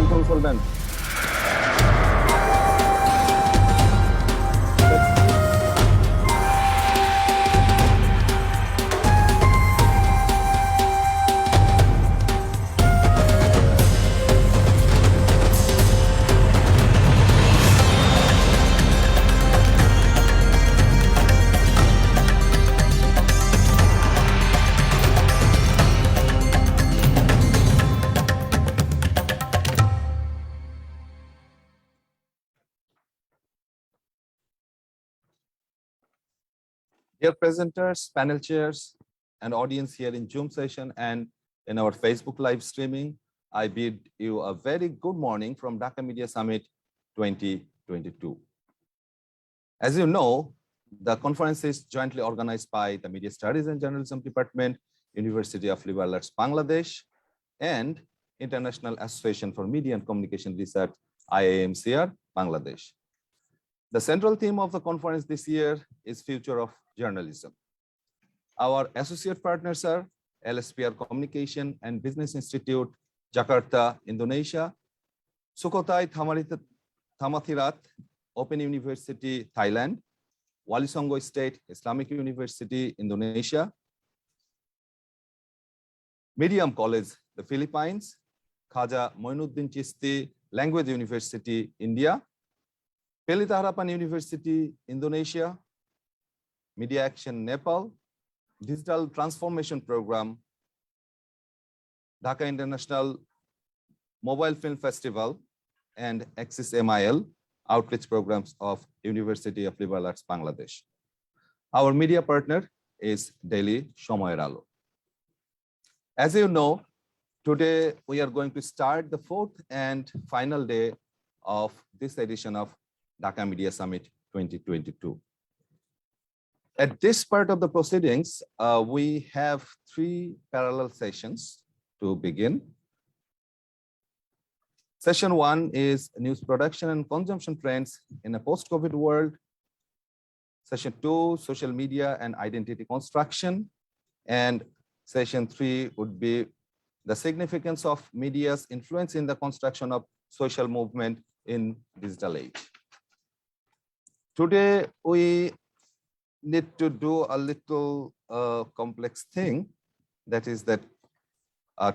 consultant. Dear presenters, panel chairs, and audience here in Zoom session and in our Facebook live streaming, I bid you a very good morning from Dhaka Media Summit 2022. As you know, the conference is jointly organized by the Media Studies and Journalism Department, University of Liberal Arts Bangladesh, and International Association for Media and Communication Research, IAMCR, Bangladesh. The central theme of the conference this year is Future of Journalism. Our associate partners are LSPR Communication and Business Institute, Jakarta, Indonesia, Sukhothai Thammathirat Open University, Thailand, Walisongo State Islamic University, Indonesia, Medium College, the Philippines, Khaja Moinuddin Chisti Language University, India, Pelita Harapan University, Indonesia, Media Action, Nepal, Digital Transformation Program, Dhaka International Mobile Film Festival, and Axis MIL, outreach programs of University of Liberal Arts Bangladesh. Our media partner is Daily Shomoyer Alo. As you know, today we are going to start the fourth and final day of this edition of Dhaka Media Summit 2022. At this part of the proceedings, we have three parallel sessions to begin. Session one is news production and consumption trends in a post-COVID world. Session two, social media and identity construction. And session three would be the significance of media's influence in the construction of social movement in digital age. Today, we need to do a little complex thing. That is that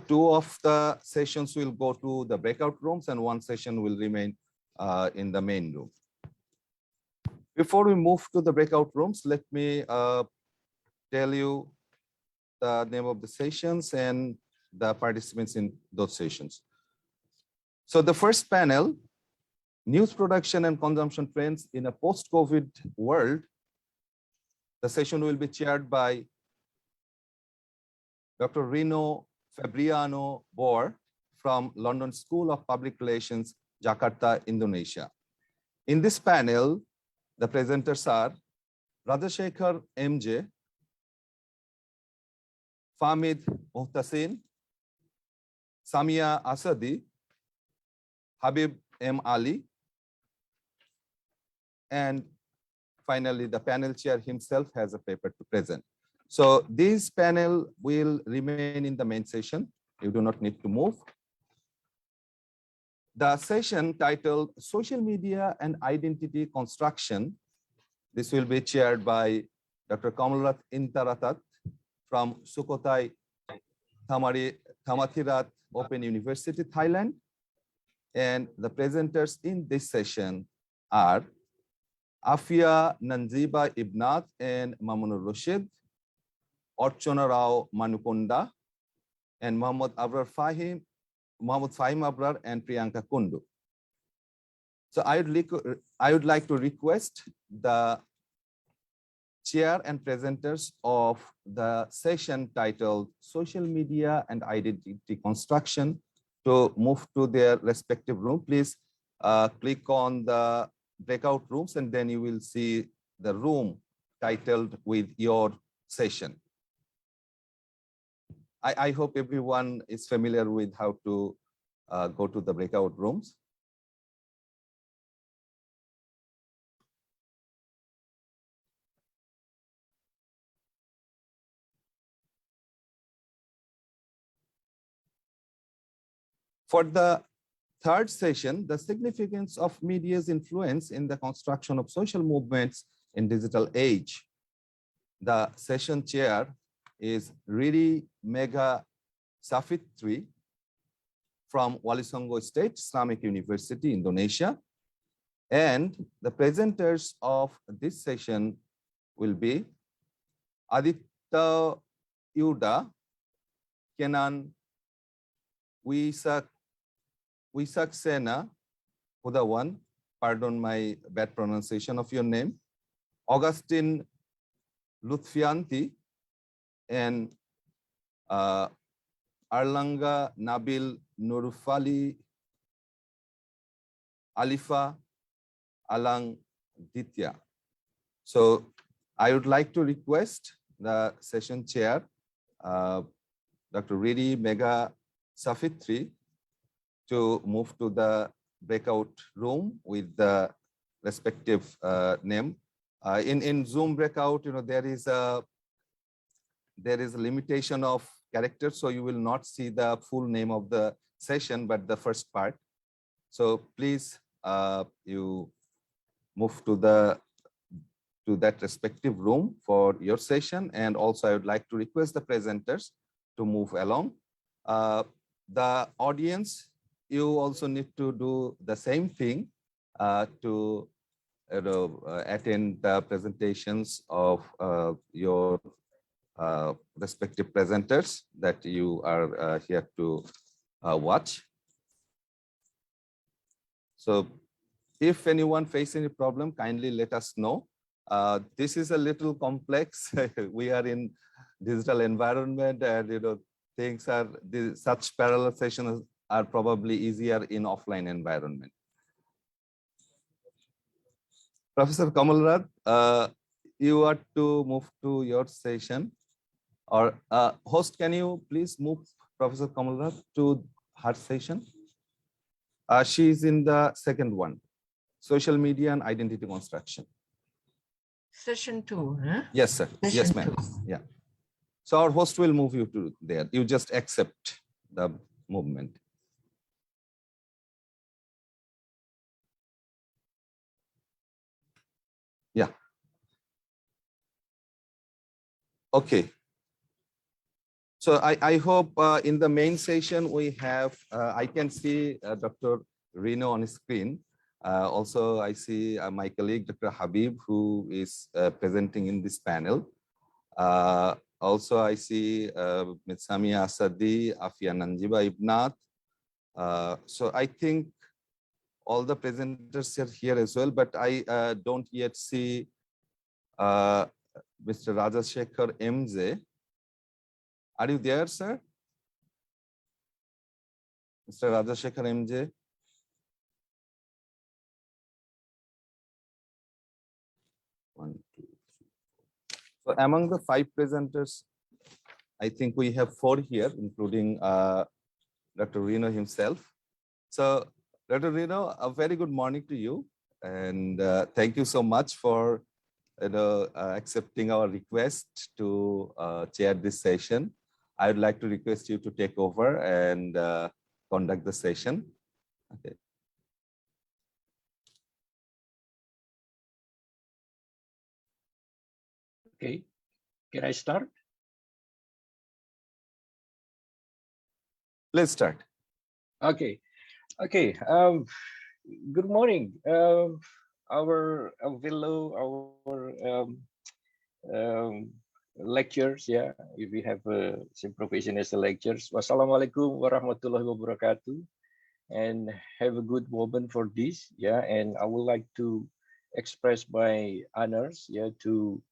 two of the sessions will go to the breakout rooms and one session will remain in the main room. Before we move to the breakout rooms, let me tell you the name of the sessions and the participants in those sessions. So the first panel, news production and consumption trends in a post-COVID world. The session will be chaired by Dr. Rino Febrianno Boer from London School of Public Relations, Jakarta, Indonesia. In this panel, the presenters are Rajasekhar MJ, Fahmid Mohtasin, Samiya Asadi, Habib M. Ali, and finally, the panel chair himself has a paper to present. So this panel will remain in the main session. You do not need to move. The session titled Social Media and Identity Construction. This will be chaired by Dr. Kamalrat Intaratat from Sukhothai Thammathirat Open University, Thailand. And the presenters in this session are Afia Nanziba Ibnat and Mamunur Rashid, Orchona Rao Manukunda, and Muhammad Fahim Abrar and Priyanka Kundu. So I would like to request the chair and presenters of the session titled Social Media and Identity Construction to move to their respective room. Please click on the breakout rooms and then you will see the room titled with your session. I hope everyone is familiar with how to go to the breakout rooms. For the third session, the significance of media's influence in the construction of social movements in digital age. The session chair is Riri Mega Safitri from Walisongo State Islamic University, Indonesia. And the presenters of this session will be Aditya Yuda, Kenan Wisaksena, Hudawan, pardon my bad pronunciation of your name, Augustine Lutfianti, and Arlanga Nabil Nurfali Alifa Alang Ditya. So I would like to request the session chair, Dr. Riri Mega Safitri, to move to the breakout room with the respective name. In Zoom breakout, there is a limitation of characters, so you will not see the full name of the session, but the first part. So please, you move to that respective room for your session. And also I would like to request the presenters to move along. The audience, you also need to do the same thing to attend the presentations of your respective presenters that you are here to watch. So if anyone faces any problem, kindly let us know. This is a little complex. We are in digital environment, and things are, such parallel sessions are probably easier in offline environment. Professor Kamalrat, you are to move to your session. Or host, can you please move Professor Kamalrat to her session? She is in the second one, social media and identity construction. Session 2, huh? Yes, sir. Session Yes, ma'am. Yeah. So our host will move you to there. You just accept the movement. Yeah. Okay. So I hope in the main session we have, I can see Dr. Rino on screen. Also, I see my colleague, Dr. Habib, who is presenting in this panel. Also, I see Ms. Samiya, Asadi, Afia Nanjiba Ibnat. So I think all the presenters are here as well, but I don't yet see Mr. Rajasekhar MJ. Are you there, sir? Mr. Rajasekhar MJ? One, two, three. So among the 5 presenters, I think we have 4 here, including Dr. Rino himself. So Dr. Rino, a very good morning to you. And thank you so much for accepting our request to chair this session. I would like to request you to take over and conduct the session. Okay. Okay, can I start? Let's start. Okay, okay. Good morning, our fellow, our lectures. Yeah, if we have same profession as the lectures. Wassalamualaikum warahmatullahi wabarakatuh, and have a good moment for this. Yeah, and I would like to express my honors. Yeah, to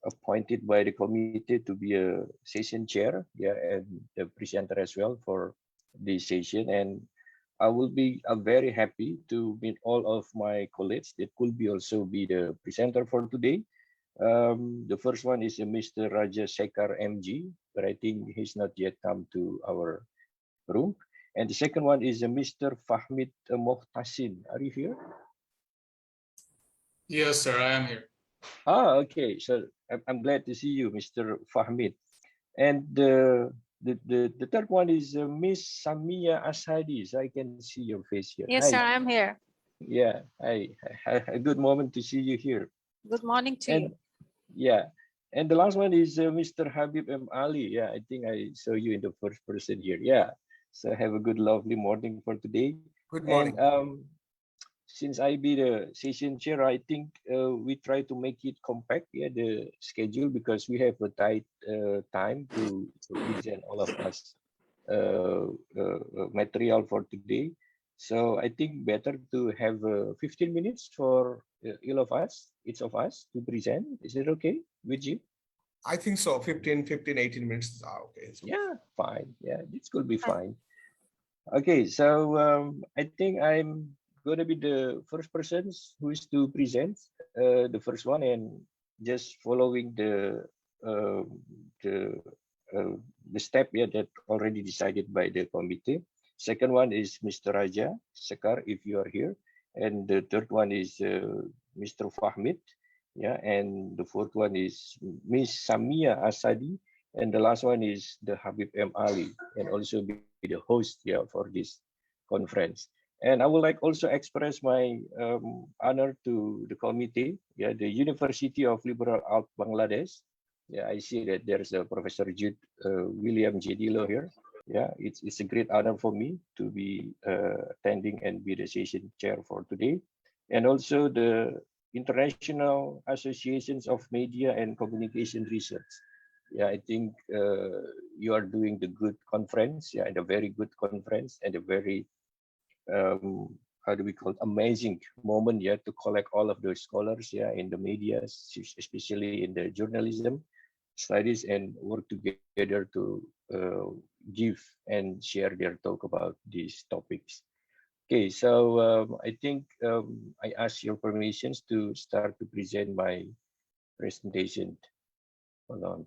appointed by the committee to be a session chair. Yeah, and the presenter as well for this session. And I will be very happy to meet all of my colleagues that could be also be the presenter for today. The first one is Mr. Rajasekhar MG, but I think he's not yet come to our room. And the second one is Mr. Fahmid Mohtasin. Are you here? Yes, sir, I am here. Ah, okay. So I'm glad to see you, Mr. Fahmid. And The third one is Miss Samiya Asadi. So I can see your face here. Yes, Hi. sir, I'm here. Yeah. Hi. A good moment to see you here. Good morning to And you. yeah. And the last one is Mr. Habib M. Ali. Yeah, I think I saw you in the first person here. Yeah. So have a good, lovely morning for today. Good And morning. since I be the session chair, I think we try to make it compact, yeah, the schedule, because we have a tight time to present all of us material for today. So I think better to have 15 minutes for each of us to present. Is it okay with you? I think so. 15, 18 minutes. Okay. Yeah, fine. Yeah, this could be fine. Okay, so I think I'm gonna be the first person who is to present the first one, and just following uh, the the step, yeah, that already decided by the committee. Second one is Mr. Rajasekhar, if you are here, and the third one is Mr. Fahmid, yeah, and the fourth one is Miss Samiya Asadi, and the last one is the Habib M. Ali, and also be the host, yeah, for this conference. And I would like also express my honor to the committee, yeah, the University of Liberal Arts Bangladesh. Yeah, I see that there's a Professor Jude William Jedilo here. Yeah, it's a great honor for me to be attending and be the session chair for today. And also the International Associations of Media and Communication Research. Yeah, I think you are doing the good conference, yeah, and a very good conference, and a very how do we call it, amazing moment, yeah, to collect all of those scholars, yeah, in the media, especially in the journalism studies, and work together to give and share their talk about these topics. Okay, so I think I ask your permissions to start to present my presentation. Hold on.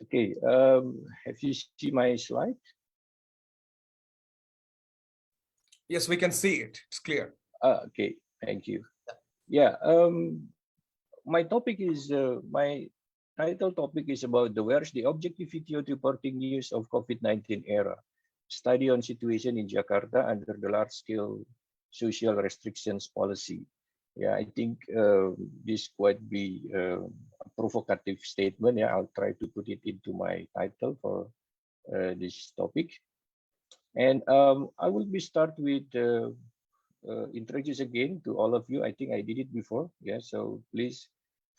Okay, have you seen my slide? Yes, we can see it. It's clear. Okay, thank you. Yeah, my topic is my title topic is about the where's the objectivity of reporting news of COVID-19 era, study on situation in Jakarta under the large-scale social restrictions policy. Yeah, I think this quite be a provocative statement. Yeah, I'll try to put it into my title for this topic. And I will be start with introduce again to all of you. I think I did it before. Yeah, so please,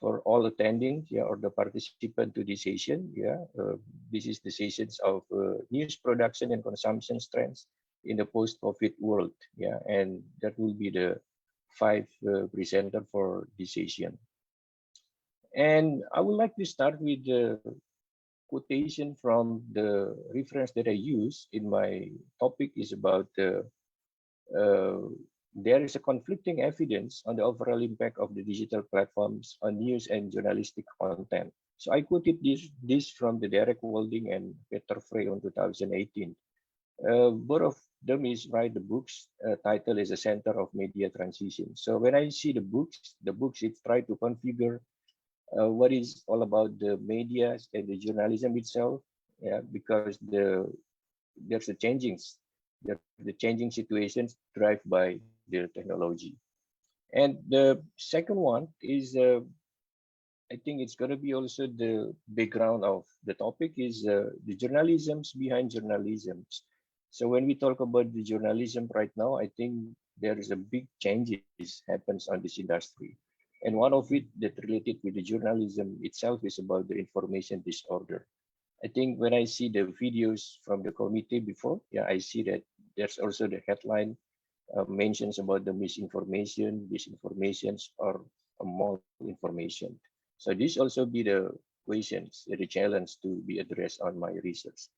for all attending, yeah, or the participant to this session, yeah, this is the sessions of news production and consumption trends in the post-COVID world. Yeah, and that will be the 5 presenter for this session. And I would like to start with the quotation from the reference that I use in my topic is about there is a conflicting evidence on the overall impact of the digital platforms on news and journalistic content. So I quoted this from the Derek Walding and Peter Frey on 2018. Both of them is write the books. Title is a Center of Media Transition. So when I see the books it's try to configure what is all about the media and the journalism itself. Yeah, because there's a the changing situations driven by the technology. And the second one is I think it's going to be also the background of the topic is the journalisms behind journalisms. So when we talk about the journalism right now, I think there is a big changes happens on this industry. And one of it that related with the journalism itself is about the information disorder. I think when I see the videos from the committee before, yeah, I see that there's also the headline mentions about the misinformation, disinformations, or malinformation. So this also be the questions, the challenge to be addressed on my research.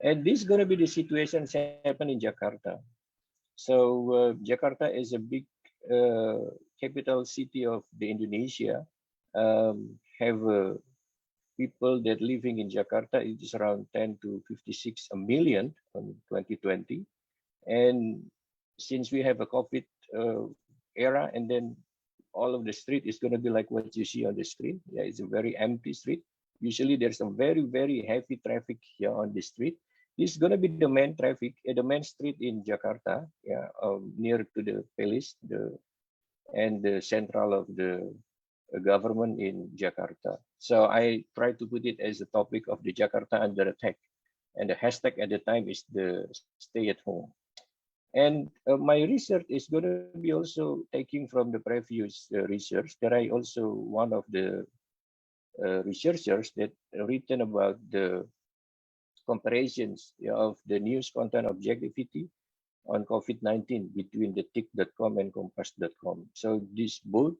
And this is going to be the situations happen in Jakarta. So Jakarta is a big capital city of the Indonesia, have people that living in Jakarta, it is around 10 to 56 million in 2020. And since we have a COVID era, and then all of the street is going to be like what you see on the screen. Yeah, it's a very empty street. Usually there's a very, very heavy traffic here on the street. This is going to be the main traffic, the main street in Jakarta, yeah, near to the palace, and the central of the government in Jakarta. So I try to put it as a topic of the Jakarta under attack. And the hashtag at the time is the stay at home. And my research is going to be also taking from the previous research. There I also one of the researchers that written about the comparisons of the news content objectivity on COVID-19 between the tick.com and compass.com. So this both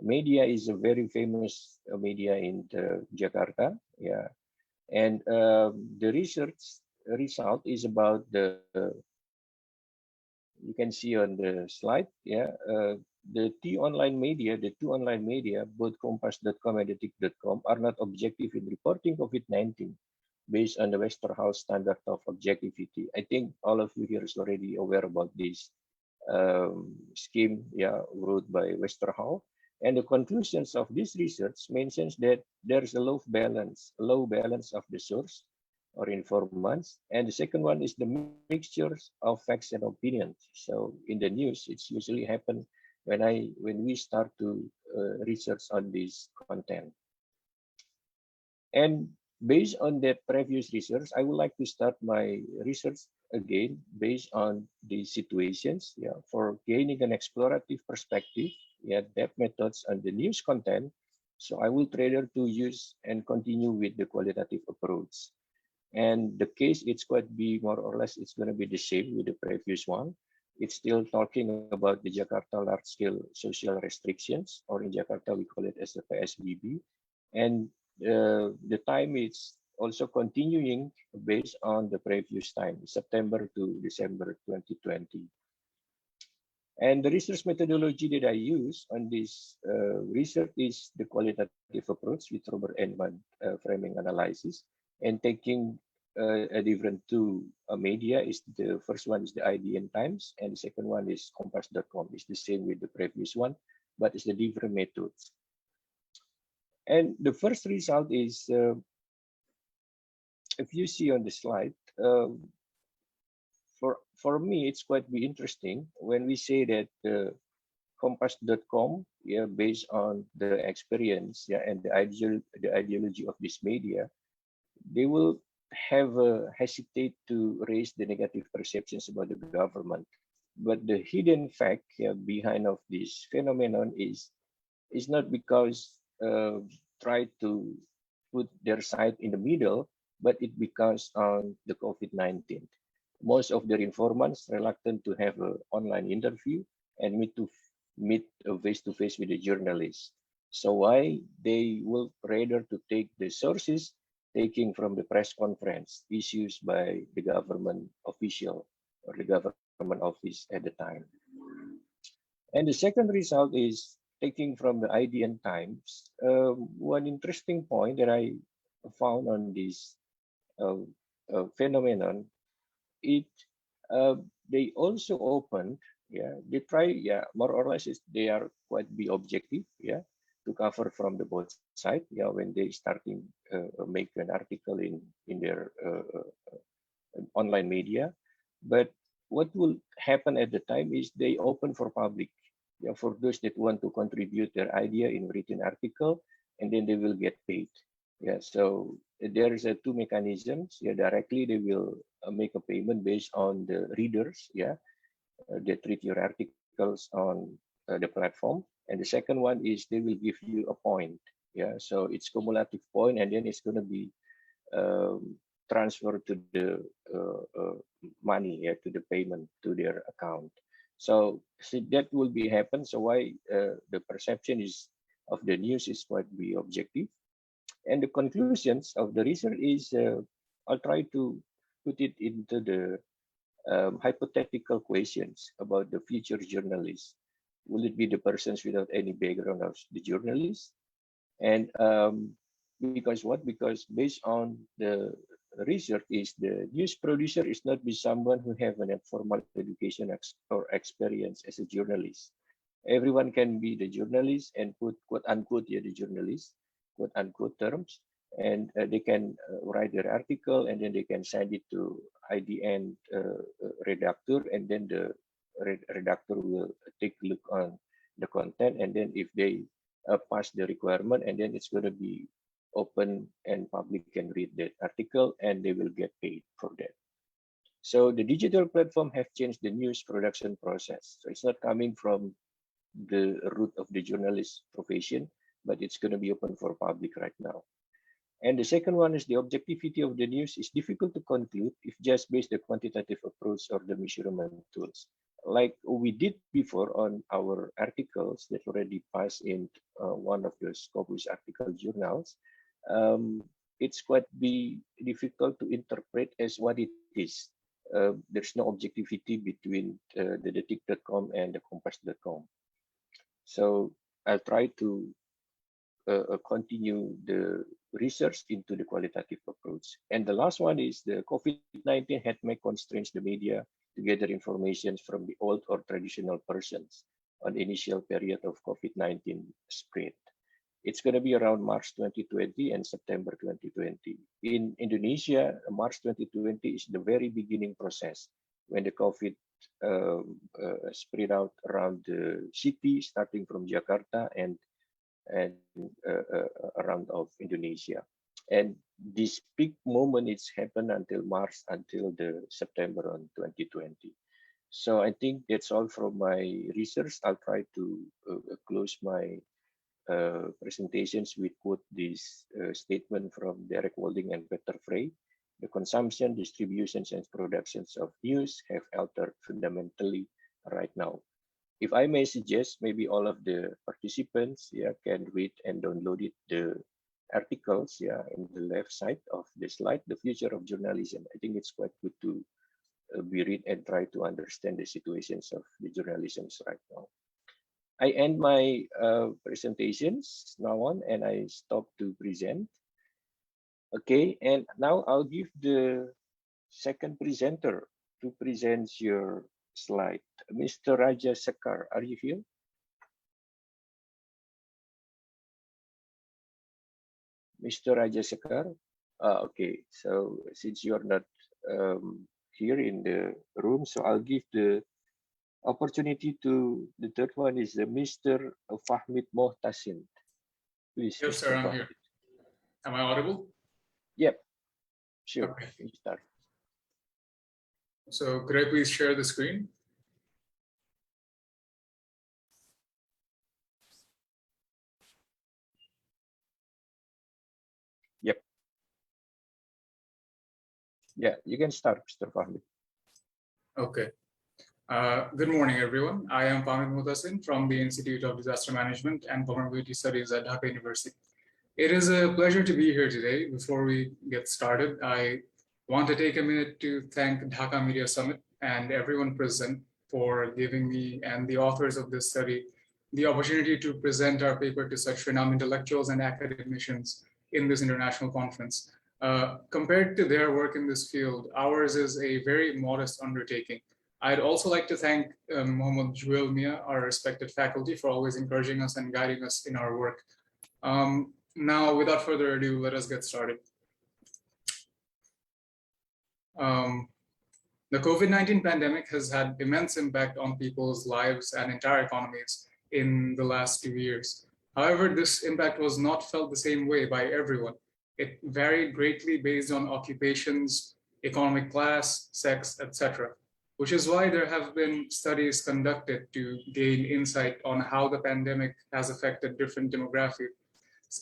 media is a very famous media in Jakarta. Yeah. And the research result is about the you can see on the slide, yeah, the two online media, both compass.com and the tick.com, are not objective in reporting COVID-19 based on the Westerhout standard of objectivity. I think all of you here is already aware about this scheme, yeah, wrote by Westerhout. And the conclusions of this research mentions that there's a low balance of the source or informants. And the second one is the mixtures of facts and opinions. So in the news, it's usually happen when we start to research on this content. And based on that previous research, I would like to start my research again based on the situations, yeah, for gaining an explorative perspective, yeah, depth methods on the news content. So I will rather to use and continue with the qualitative approach. And the case, it's going to be more or less, it's going to be the same with the previous one. It's still talking about the Jakarta large-scale social restrictions, or in Jakarta, we call it as the PSBB. And the time is also continuing based on the previous time, September to December 2020. And the research methodology that I use on this research is the qualitative approach with Robert Enman framing analysis, and taking a different two media. Is the first one is the IDN Times, and the second one is compass.com. It's the same with the previous one, but it's the different methods. And the first result is, if you see on the slide, for me, it's quite be interesting when we say that compass.com, yeah, based on the experience, yeah, and the ideology of this media, they will have hesitate to raise the negative perceptions about the government. But the hidden fact, yeah, behind of this phenomenon is not because try to put their side in the middle, but it because on the COVID-19. Most of their informants reluctant to have an online interview and meet face-to-face with the journalists. So why they will rather to take the sources taking from the press conference issues by the government official or the government office at the time. And the second result is taking from the IDN Times. One interesting point that I found on this phenomenon, they also opened, yeah, they try, yeah, more or less they are quite be objective, yeah, to cover from the both side, yeah, when they starting make an article in their online media. But what will happen at the time is they open for public, yeah, for those that want to contribute their idea in written article, and then they will get paid. Yeah, so there is two mechanisms. Yeah, directly they will make a payment based on the readers. Yeah, they treat your articles on the platform, and the second one is they will give you a point. Yeah, so it's cumulative point, and then it's going to be transferred to the money, yeah, to the payment to their account. So that will be happen. So why the perception is of the news is quite be objective. And the conclusions of the research is, I'll try to put it into the hypothetical questions about the future journalists. Will it be the persons without any background of the journalists? And Because what? Because based on the research is the news producer is not be someone who have an formal education or experience as a journalist. Everyone can be the journalist and put quote unquote the journalist, quote unquote terms, and they can write their article and then they can send it to IDN redactor, and then the redactor will take a look on the content, and then if they pass the requirement, and then it's going to be open and public can read that article and they will get paid for that. So the digital platform have changed the news production process. So it's not coming from the root of the journalist profession, but it's going to be open for public right now. And the second one is the objectivity of the news is difficult to conclude if just based the quantitative approach or the measurement tools. Like we did before on our articles that already passed in one of the Scopus article journals, it's quite difficult to interpret as what it is. There's no objectivity between the detik.com and the compass.com. So I'll try to continue the research into the qualitative approach. And the last one is the COVID-19 had may constraints the media to gather information from the old or traditional persons on the initial period of COVID-19 spread. It's going to be around March 2020 and September 2020. In Indonesia, March 2020 is the very beginning process when the COVID spread out around the city, starting from Jakarta and around of Indonesia. And this peak moment it's happened until March, until the September on 2020. So I think that's all from my research. I'll try to close my presentations with quote this statement from Derek Walding and Peter Frey. The consumption, distributions, and productions of news have altered fundamentally right now. If I may suggest, maybe all of the participants can read and download it, the articles in the left side of the slide, The Future of Journalism. I think it's quite good to be read and try to understand the situations of the journalisms right now. I end my presentations now on and I stop to present. Okay, and now I'll give the second presenter to present your slide. Mr. Rajasekhar, are you here? Mr. Rajasekhar? Okay, so since you're not here in the room, so I'll give the opportunity to the third one is Mr. Fahmid Mohtasin. Please. Yes, sir, I'm here. Am I audible? Yep, sure. Okay. You can start. So could I please share the screen? Yep. Yeah, you can start, Mr. Fahmid. Okay. Good morning, everyone. I am Fahmid Mohtasin from the Institute of Disaster Management and Vulnerability Studies at Dhaka University. It is a pleasure to be here today. Before we get started, I want to take a minute to thank Dhaka Media Summit and everyone present for giving me and the authors of this study the opportunity to present our paper to such renowned intellectuals and academicians in this international conference. Compared to their work in this field, ours is a very modest undertaking. I'd also like to thank Mohammed Juel Mia, our respected faculty, for always encouraging us and guiding us in our work. Now, without further ado, let us get started. The COVID-19 pandemic has had immense impact on people's lives and entire economies in the last 2 years. However, this impact was not felt the same way by everyone. It varied greatly based on occupations, economic class, sex, etc., which is why there have been studies conducted to gain insight on how the pandemic has affected different demographics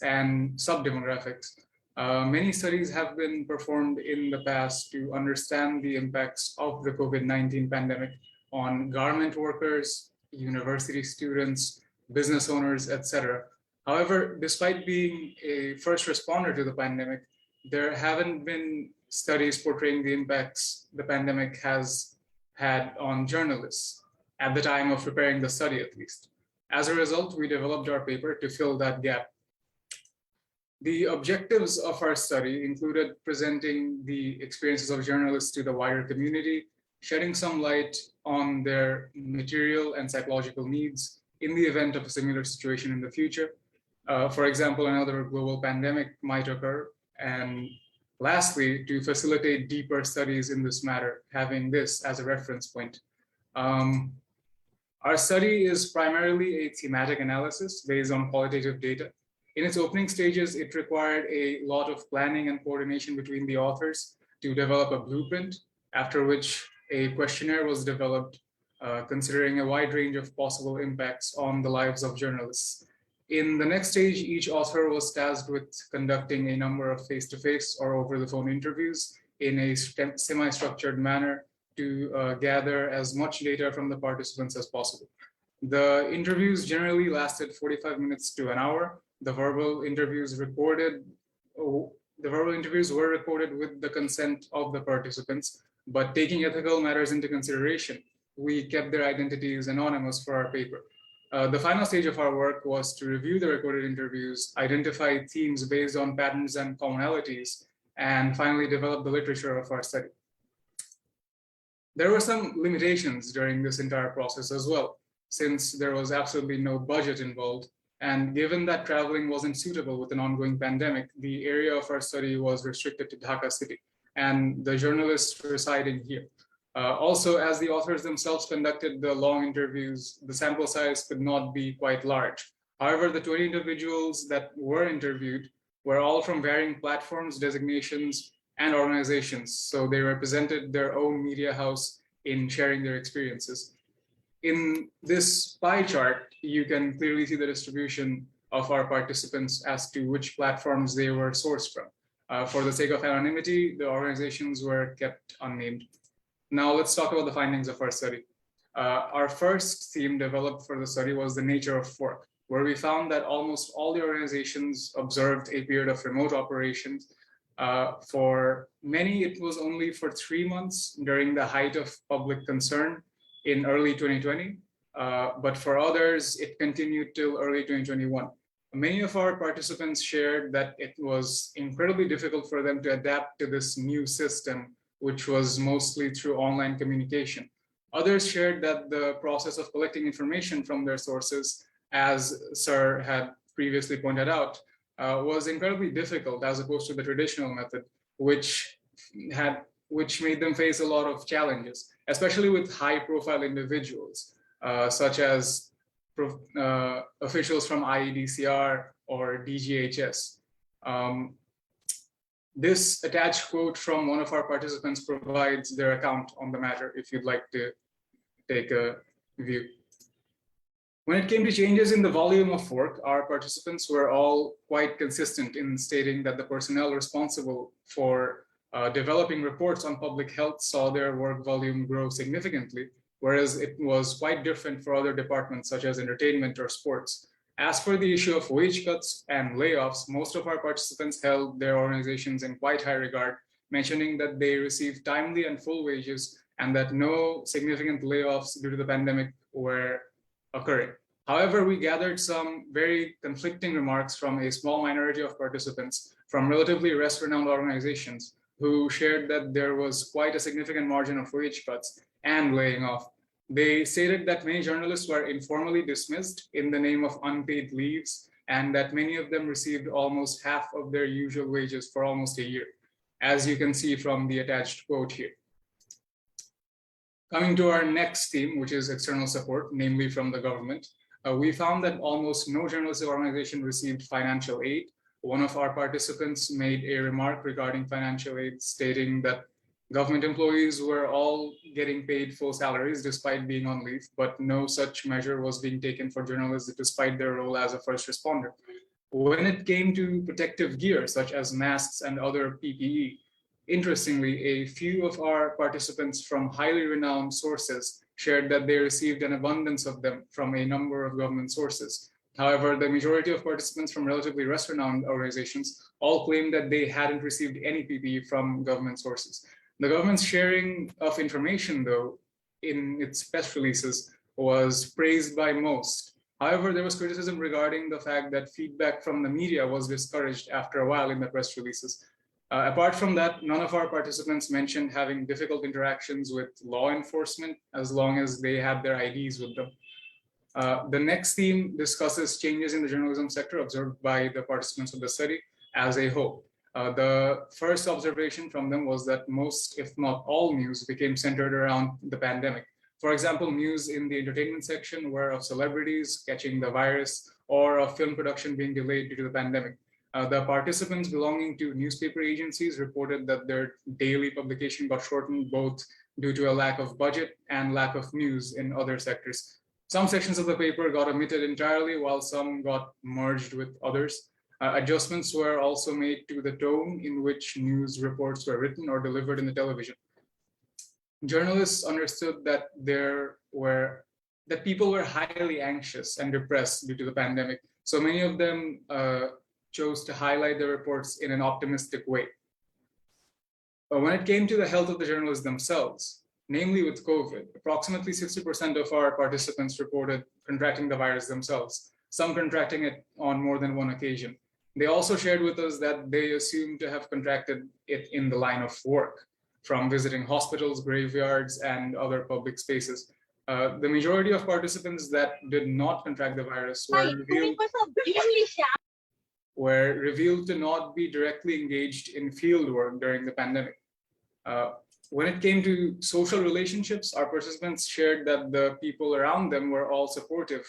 and subdemographics. Many studies have been performed in the past to understand the impacts of the COVID-19 pandemic on garment workers, university students, business owners, etc. However, despite being a first responder to the pandemic, there haven't been studies portraying the impacts the pandemic has had on journalists at the time of preparing the study, at least. As a result, we developed our paper to fill that gap. The objectives of our study included presenting the experiences of journalists to the wider community, shedding some light on their material and psychological needs in the event of a similar situation in the future. For example, another global pandemic might occur. And lastly, to facilitate deeper studies in this matter, having this as a reference point. Our study is primarily a thematic analysis based on qualitative data. In its opening stages, it required a lot of planning and coordination between the authors to develop a blueprint, after which a questionnaire was developed, considering a wide range of possible impacts on the lives of journalists. In the next stage, each author was tasked with conducting a number of face-to-face or over-the-phone interviews in a semi-structured manner to gather as much data from the participants as possible. The interviews generally lasted 45 minutes to an hour. The verbal interviews were recorded with the consent of the participants, but taking ethical matters into consideration, we kept their identities anonymous for our paper. The final stage of our work was to review the recorded interviews, identify themes based on patterns and commonalities, and finally develop the literature of our study. There were some limitations during this entire process as well, since there was absolutely no budget involved. And given that traveling wasn't suitable with an ongoing pandemic, the area of our study was restricted to Dhaka city and the journalists residing here. Also, as the authors themselves conducted the long interviews, the sample size could not be quite large. However, the 20 individuals that were interviewed were all from varying platforms, designations, and organizations. So they represented their own media house in sharing their experiences. In this pie chart, you can clearly see the distribution of our participants as to which platforms they were sourced from. For the sake of anonymity, the organizations were kept unnamed. Now let's talk about the findings of our study. Our first theme developed for the study was the nature of work, where we found that almost all the organizations observed a period of remote operations. For many, it was only for 3 months during the height of public concern in early 2020, but for others, it continued till early 2021. Many of our participants shared that it was incredibly difficult for them to adapt to this new system, which was mostly through online communication. Others shared that the process of collecting information from their sources, as Sir had previously pointed out, was incredibly difficult as opposed to the traditional method, which made them face a lot of challenges, especially with high-profile individuals, such as officials from IEDCR or DGHS. This attached quote from one of our participants provides their account on the matter, if you'd like to take a view. When it came to changes in the volume of work, our participants were all quite consistent in stating that the personnel responsible for developing reports on public health saw their work volume grow significantly, whereas it was quite different for other departments such as entertainment or sports. As for the issue of wage cuts and layoffs, most of our participants held their organizations in quite high regard, mentioning that they received timely and full wages and that no significant layoffs due to the pandemic were occurring. However, we gathered some very conflicting remarks from a small minority of participants from relatively less renowned organizations who shared that there was quite a significant margin of wage cuts and laying off. They stated that many journalists were informally dismissed in the name of unpaid leaves and that many of them received almost half of their usual wages for almost a year, as you can see from the attached quote here. Coming to our next theme, which is external support, namely from the government, we found that almost no journalistic organization received financial aid. One of our participants made a remark regarding financial aid, stating that government employees were all getting paid full salaries despite being on leave, but no such measure was being taken for journalists despite their role as a first responder. When it came to protective gear, such as masks and other PPE, interestingly, a few of our participants from highly renowned sources shared that they received an abundance of them from a number of government sources. However, the majority of participants from relatively less renowned organizations all claimed that they hadn't received any PPE from government sources. The government's sharing of information, though, in its press releases was praised by most. However, there was criticism regarding the fact that feedback from the media was discouraged after a while in the press releases. Apart from that, none of our participants mentioned having difficult interactions with law enforcement as long as they had their IDs with them. The next theme discusses changes in the journalism sector observed by the participants of the study as a whole. The first observation from them was that most, if not all, news became centered around the pandemic. For example, news in the entertainment section were of celebrities catching the virus or of film production being delayed due to the pandemic. The participants belonging to newspaper agencies reported that their daily publication got shortened both due to a lack of budget and lack of news in other sectors. Some sections of the paper got omitted entirely, while some got merged with others. Adjustments were also made to the tone in which news reports were written or delivered in the television. Journalists understood that people were highly anxious and depressed due to the pandemic. So many of them chose to highlight their reports in an optimistic way. But when it came to the health of the journalists themselves, namely with COVID, approximately 60% of our participants reported contracting the virus themselves, some contracting it on more than one occasion. They also shared with us that they assumed to have contracted it in the line of work, from visiting hospitals, graveyards, and other public spaces. The majority of participants that did not contract the virus were revealed to not be directly engaged in field work during the pandemic. When it came to social relationships, our participants shared that the people around them were all supportive,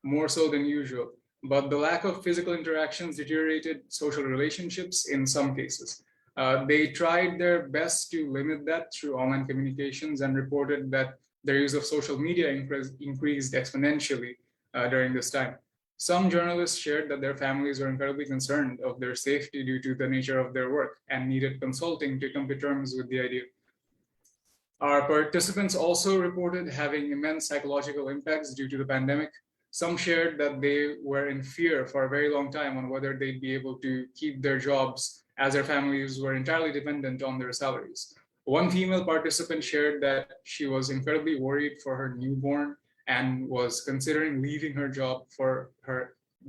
more so than usual, but the lack of physical interactions deteriorated social relationships in some cases. They tried their best to limit that through online communications and reported that their use of social media increased exponentially during this time. Some journalists shared that their families were incredibly concerned of their safety due to the nature of their work and needed consulting to come to terms with the idea. Our participants also reported having immense psychological impacts due to the pandemic. Some shared that they were in fear for a very long time on whether they'd be able to keep their jobs as their families were entirely dependent on their salaries. One female participant shared that she was incredibly worried for her newborn and was considering leaving her job for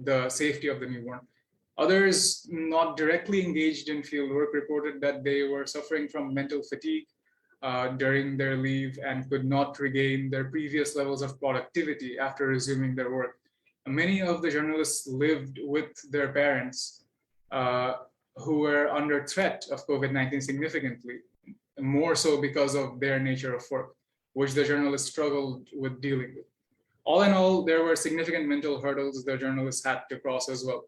the safety of the newborn. Others not directly engaged in field work reported that they were suffering from mental fatigue during their leave and could not regain their previous levels of productivity after resuming their work. Many of the journalists lived with their parents who were under threat of COVID-19 significantly, more so because of their nature of work, which the journalists struggled with dealing with. All in all, there were significant mental hurdles the journalists had to cross as well.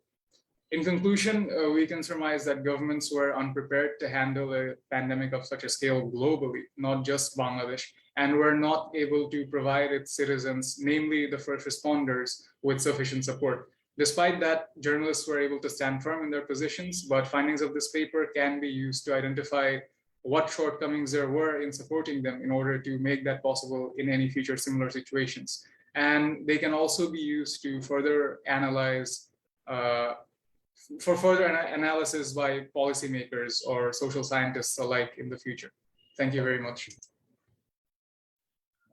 In conclusion, we can surmise that governments were unprepared to handle a pandemic of such a scale globally, not just Bangladesh, and were not able to provide its citizens, namely the first responders, with sufficient support. Despite that, journalists were able to stand firm in their positions, but findings of this paper can be used to identify what shortcomings there were in supporting them in order to make that possible in any future similar situations. And they can also be used to further analyze for further analysis by policymakers or social scientists alike in the future. Thank you very much.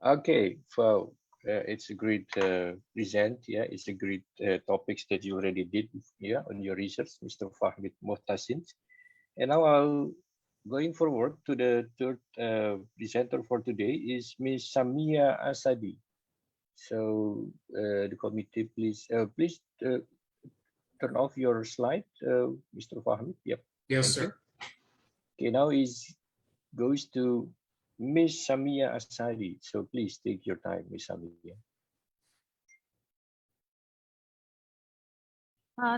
Okay, well, it's a great present. Yeah, it's a great topics that you already did. Yeah, on your research, Mr. Fahmid Mohtasin. And now I'll going forward to the third presenter for today is Ms. Samiya Asadi. So the committee, please turn off your slide, Mr. Fahmid. Yep. Yes, sir. Okay, now goes to Ms. Samiya Asadi. So please take your time, Ms. Samiya.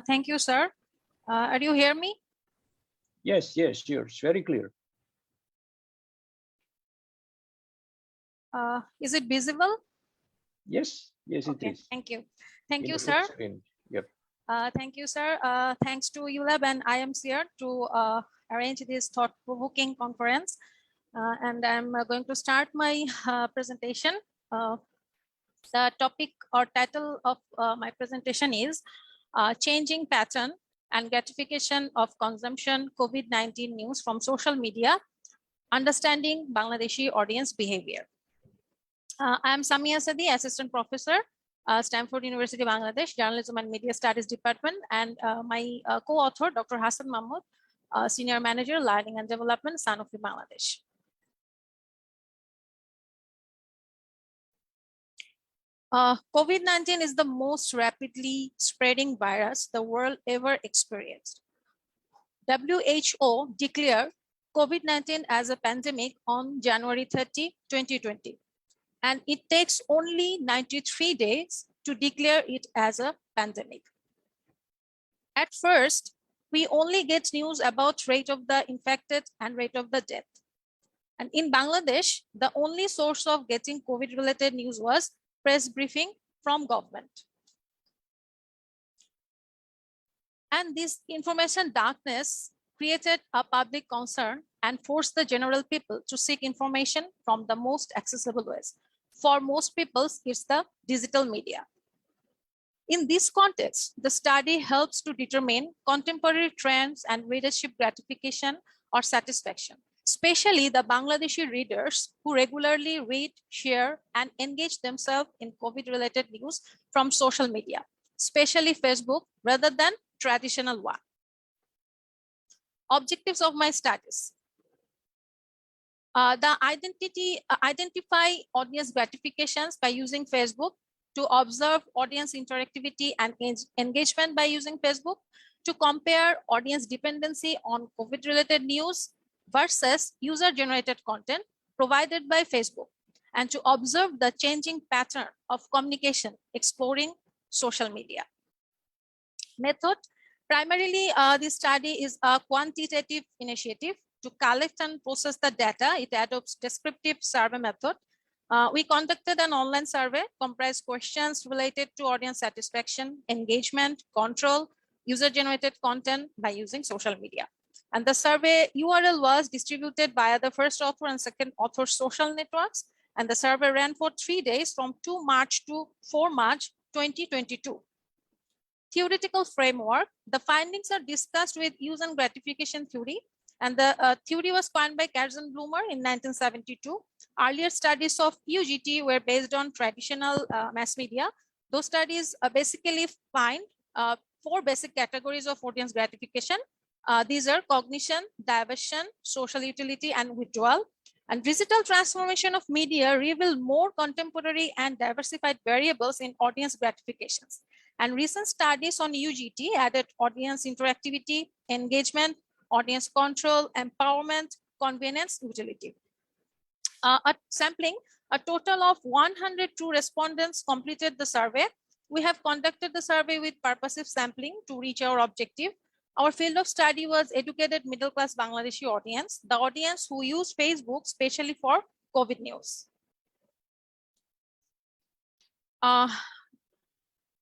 Thank you, sir. Are you hear me? Yes, yes, sure. It's very clear. Is it visible? Yes, yes, okay, it is. Thank you. Thank you, sir. Yep. Thank you, sir. Thanks to ULAB and IMCR to arrange this thought-provoking conference. And I'm going to start my presentation. The topic or title of my presentation is Changing Pattern and Gratification of Consumption COVID-19 News from Social Media, Understanding Bangladeshi Audience Behavior. I'm Samiya Asadi, Assistant Professor Stamford University, Bangladesh, Journalism and Media Studies Department, and my co-author, Dr. Hasan Mahmood, Senior Manager, Learning and Development, Sanofi, Bangladesh. COVID-19 is the most rapidly spreading virus the world ever experienced. WHO declared COVID-19 as a pandemic on January 30, 2020, and it takes only 93 days to declare it as a pandemic. At first, we only get news about rate of the infected and rate of the death. And in Bangladesh, the only source of getting COVID-related news was press briefing from government. And this information darkness created a public concern and forced the general people to seek information from the most accessible ways. For most people, it's the digital media. In this context, the study helps to determine contemporary trends and readership gratification or satisfaction, especially the Bangladeshi readers who regularly read, share, and engage themselves in COVID-related news from social media, especially Facebook, rather than traditional one. Objectives of my studies. Identify audience gratifications by using Facebook, to observe audience interactivity and engagement by using Facebook, to compare audience dependency on COVID-related news versus user-generated content provided by Facebook, and to observe the changing pattern of communication exploring social media. Method. Primarily, this study is a quantitative initiative to collect and process the data. It adopts descriptive survey method. We conducted an online survey comprised questions related to audience satisfaction, engagement, control, user-generated content by using social media. And the survey URL was distributed via the first author and second author social networks. And the survey ran for 3 days from 2 March to 4 March 2022. Theoretical framework. The findings are discussed with use and gratification theory. And the theory was coined by Kerzenblumer in 1972. Earlier studies of UGT were based on traditional mass media. Those studies basically find 4 basic categories of audience gratification. These are cognition, diversion, social utility, and withdrawal. And digital transformation of media revealed more contemporary and diversified variables in audience gratifications. And recent studies on UGT added audience interactivity, engagement, audience control, empowerment, convenience, utility. Sampling, a total of 102 respondents completed the survey. We have conducted the survey with purposive sampling to reach our objective. Our field of study was educated middle-class Bangladeshi audience, the audience who used Facebook especially for COVID news.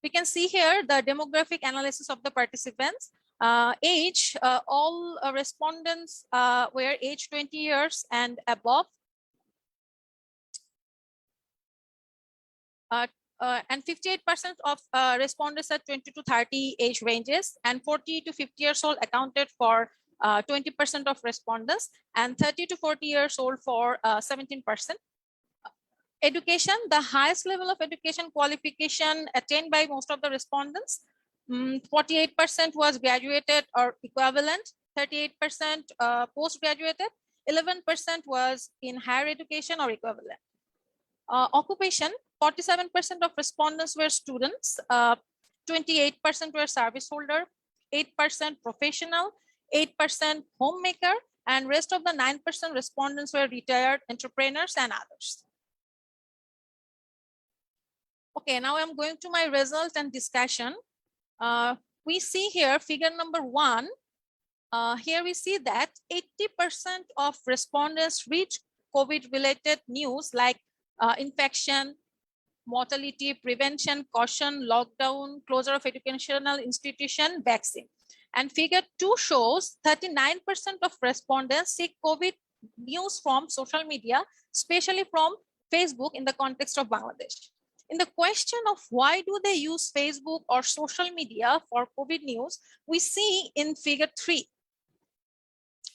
We can see here the demographic analysis of the participants. Age, all respondents were age 20 years and above. And 58% of respondents at 20 to 30 age ranges, and 40 to 50 years old accounted for 20% of respondents, and 30 to 40 years old for 17%. Education, the highest level of education qualification attained by most of the respondents. 48% was graduated or equivalent, 38% postgraduated, 11% was in higher education or equivalent. Occupation, 47% of respondents were students, 28% were service holder, 8% professional, 8% homemaker, and rest of the 9% respondents were retired entrepreneurs and others. Okay, now I'm going to my result and discussion. We see here figure number 1. Here we see that 80% of respondents reach COVID-related news like infection, mortality, prevention, caution, lockdown, closure of educational institution, vaccine. And figure 2 shows 39% of respondents seek COVID news from social media, especially from Facebook in the context of Bangladesh. In the question of why do they use Facebook or social media for COVID news, we see in figure 3.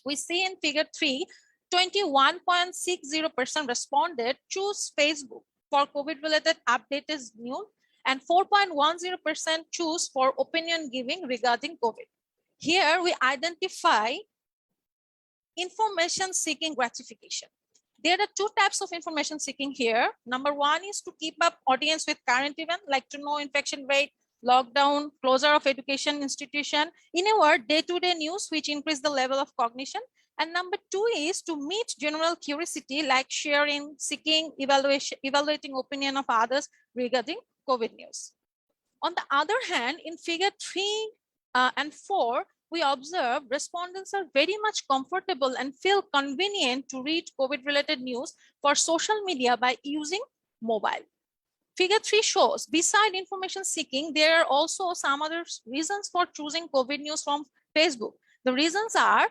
We see in figure 3, 21.60% responded choose Facebook for COVID-related updated news, and 4.10% choose for opinion giving regarding COVID. Here we identify information seeking gratification. There are two types of information seeking here. Number one is to keep up audience with current event, like to know infection rate, lockdown, closure of education institution, in a word, day-to-day news, which increase the level of cognition. And number two is to meet general curiosity, like sharing, seeking, evaluating opinion of others regarding COVID news. On the other hand, in figure 3 and 4, we observe respondents are very much comfortable and feel convenient to read COVID-related news for social media by using mobile. Figure 3 shows, beside information seeking, there are also some other reasons for choosing COVID news from Facebook. The reasons are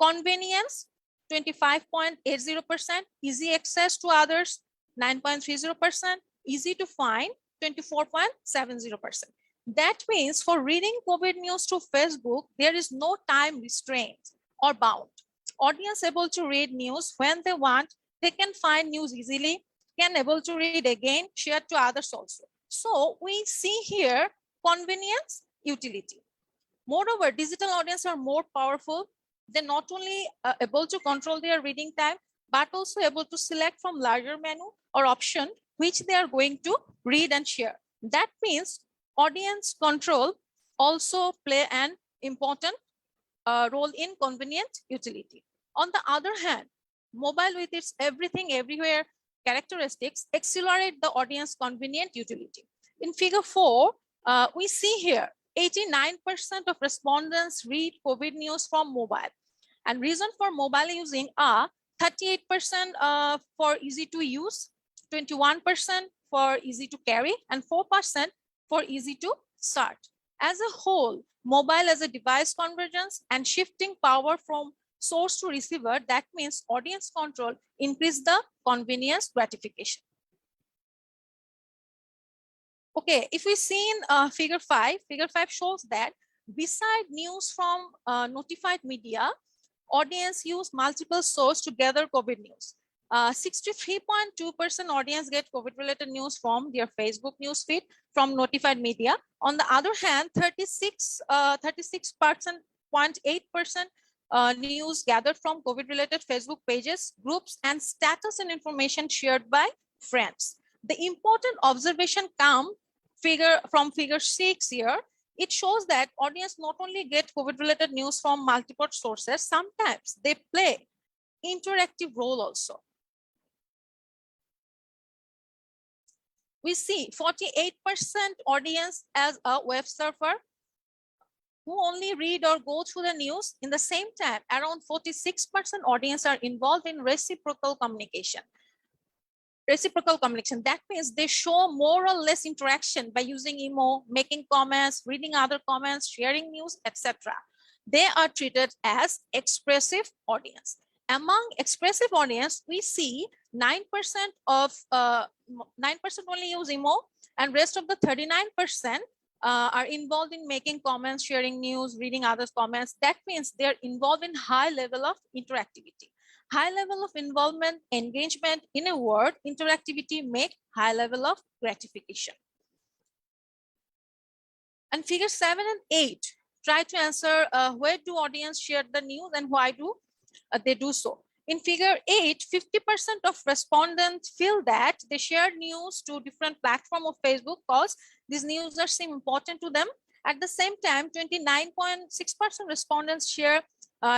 convenience, 25.80%, easy access to others, 9.30%, easy to find, 24.70%. That means for reading COVID news through Facebook, there is no time restraint or bound. Audience able to read news when they want, they can find news easily, can able to read again, share to others also. So we see here convenience, utility. Moreover, digital audience are more powerful. They're not only able to control their reading time, but also able to select from larger menu or option which they are going to read and share. That means audience control also play an important role in convenient utility. On the other hand, mobile with its everything everywhere characteristics accelerate the audience convenient utility. In figure 4, we see here 89% of respondents read COVID news from mobile. And reason for mobile using are 38% for easy to use, 21% for easy to carry, and 4% for easy to start. As a whole, mobile as a device convergence and shifting power from source to receiver, that means audience control increase the convenience gratification. Okay, if we see in figure 5 shows that beside news from notified media, audience use multiple sources to gather COVID news. 63.2% audience get COVID-related news from their Facebook newsfeed from notified media. On the other hand, 36.8% news gathered from COVID-related Facebook pages, groups, and status and information shared by friends. The important observation come from figure 6 here. It shows that audience not only get COVID-related news from multiple sources, sometimes they play interactive role also. We see 48% audience as a web surfer who only read or go through the news. In the same time, around 46% audience are involved in reciprocal communication. That means they show more or less interaction by using emo, making comments, reading other comments, sharing news, etc. They are treated as expressive audience. Among expressive audience, we see 9% only use emo, and rest of the 39% are involved in making comments, sharing news, reading others' comments. That means they're involved in high level of interactivity. High level of involvement, engagement, in a word, interactivity make high level of gratification. And figure 7 and 8 try to answer where do audience share the news and why do they do so. In figure 8, 50% of respondents feel that they share news to different platforms of Facebook because these news are seem important to them. At the same time, 29.6% respondents share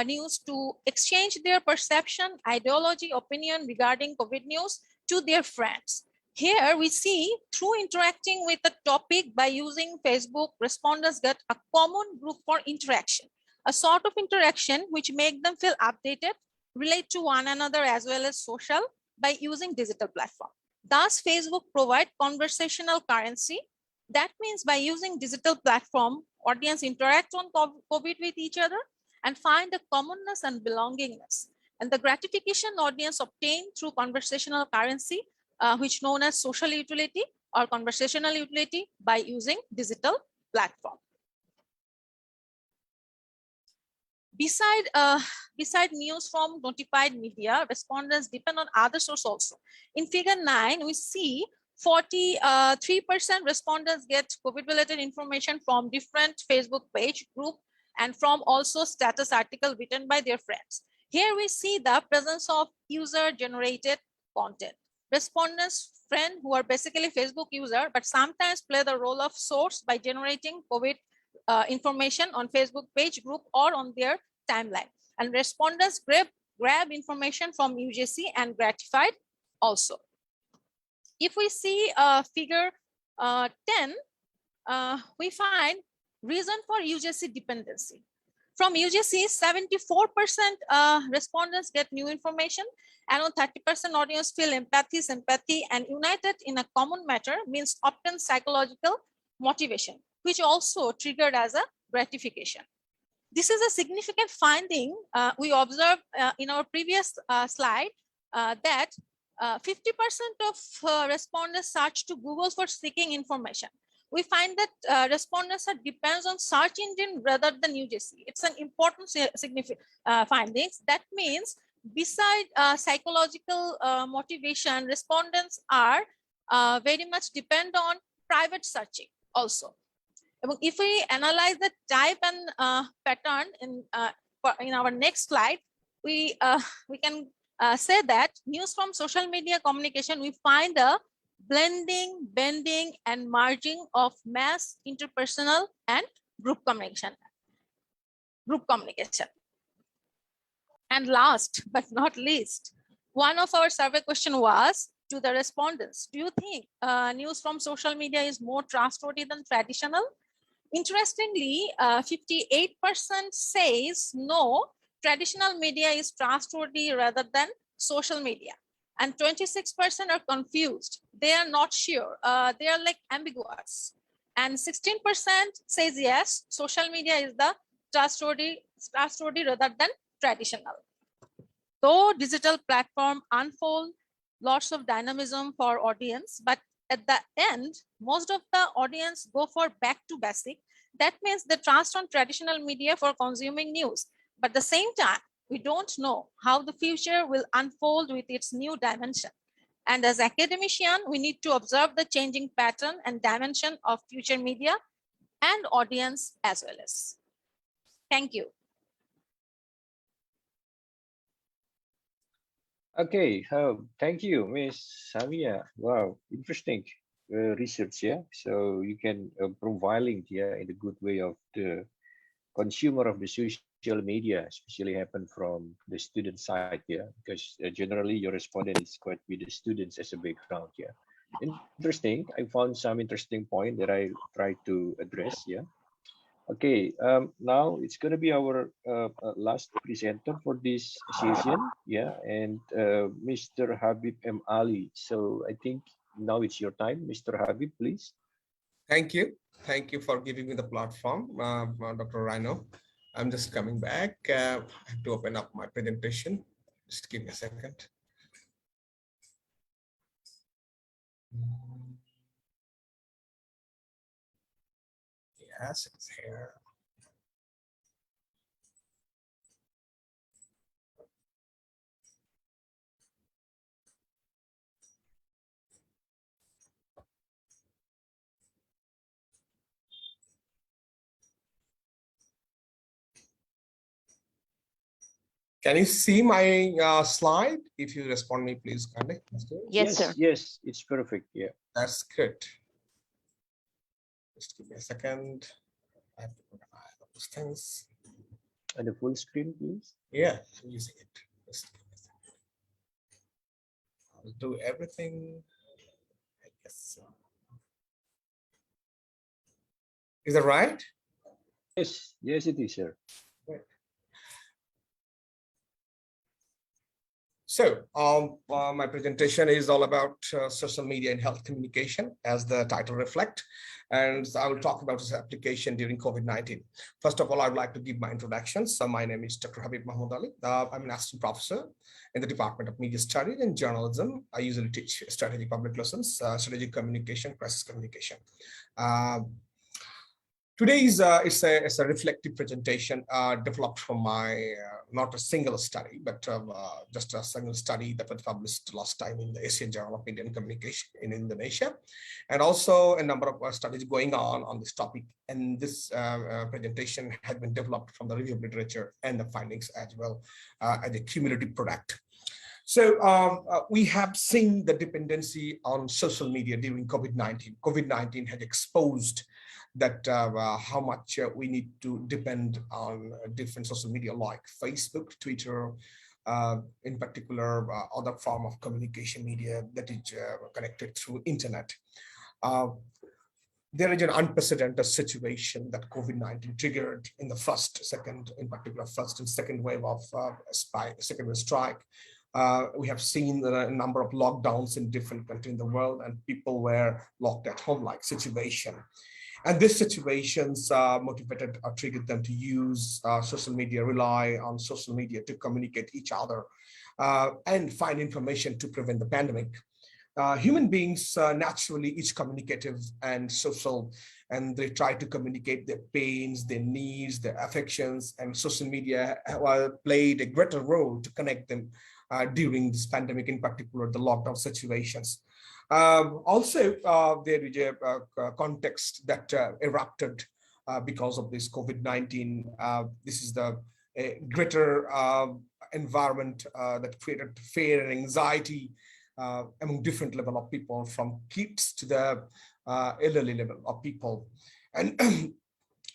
news to exchange their perception, ideology, opinion regarding COVID news to their friends. Here we see through interacting with the topic by using Facebook, respondents get a common group for interaction, a sort of interaction which make them feel updated, relate to one another as well as social by using digital platform. Thus, Facebook provide conversational currency. That means by using digital platform, audience interact on COVID with each other and find a commonness and belongingness. And the gratification audience obtained through conversational currency, which known as social utility or conversational utility by using digital platform. Beside news from notified media, respondents depend on other sources also. In figure 9, we see 43% respondents get COVID-related information from different Facebook page group and from also status article written by their friends. Here we see the presence of user-generated content. Respondents' friends who are basically Facebook user, but sometimes play the role of source by generating COVID information on Facebook page group or on their timeline. And respondents grab information from UGC and gratified also. If we see figure 10, we find reason for UGC dependency. From UGC, 74% respondents get new information, and on 30% audience feel empathy, sympathy, and united in a common matter means obtain psychological motivation, which also triggered as a gratification. This is a significant finding we observed in our previous slide that 50% of respondents search to Google for seeking information. We find that respondents depends on search engine rather than UGC. It's an important significant findings. That means beside psychological motivation, respondents are very much depend on private searching also. If we analyze the type and pattern in our next slide, we can say that news from social media communication, we find a blending, bending, and merging of mass, interpersonal, and group communication. And last but not least, one of our survey question was to the respondents, do you think news from social media is more trustworthy than traditional? Interestingly, 58% says no, traditional media is trustworthy rather than social media. And 26% are confused. They are not sure. They are like ambiguous. And 16% says yes, social media is the trustworthy rather than traditional. Though digital platform unfold lots of dynamism for audience, but at the end, most of the audience go for back to basic. That means they trust on traditional media for consuming news. But at the same time, we don't know how the future will unfold with its new dimension. And as academician, we need to observe the changing pattern and dimension of future media and audience as well as. Thank you. Okay, thank you, Ms. Samiya. Wow, interesting research, yeah. So you can profiling, yeah, in a good way of the consumer of the social media, especially happen from the student side, yeah, because generally your respondent is quite with the students as a background, yeah. Interesting. I found some interesting point that I try to address, yeah. Okay, now it's going to be our last presenter for this session, yeah, and Mr. Habib M. Ali. So I think now it's your time, Mr. Habib, please. Thank you. Thank you for giving me the platform, Dr. Rino. I'm just coming back. I have to open up my presentation. Just give me a second. Yes, it's here. Can you see my slide? If you respond me, please, kindly. Yes, sir. Yes, it's perfect. Yeah. That's good. Just give me a second. I have to organize those things. And the full screen, please. Yeah, I'm using it. Just give me a second. I'll do everything. I guess so. Is that right? Yes, yes, it is, sir. Right. So my presentation is all about social media and health communication, as the title reflect. And I will talk about its application during COVID-19. First of all, I would like to give my introduction. So my name is Dr. Habeeb Mahmood Ali. I'm an assistant professor in the Department of Media Studies and Journalism. I usually teach strategic public relations, strategic communication, crisis communication. Today is it's a reflective presentation developed from my not a single study, but just a single study that was published last time in the Asian Journal of Indian Communication in Indonesia, and also a number of studies going on this topic. And this presentation has been developed from the review of literature and the findings as well as a cumulative product. So we have seen the dependency on social media during COVID-19. COVID-19 had exposed that how much we need to depend on different social media like Facebook, Twitter, in particular, other form of communication media that is connected through internet. There is an unprecedented situation that COVID-19 triggered in the first and second wave of second wave strike. We have seen a number of lockdowns in different countries in the world, and people were locked at home like situation. And these situations motivated or triggered them to use social media, rely on social media to communicate each other and find information to prevent the pandemic. Human beings naturally each communicative and social, and they try to communicate their pains, their needs, their affections, and social media played a greater role to connect them during this pandemic, in particular the lockdown situations. Also, there is a context that erupted because of this COVID-19. This is the greater environment that created fear and anxiety among different level of people, from kids to the elderly level of people. And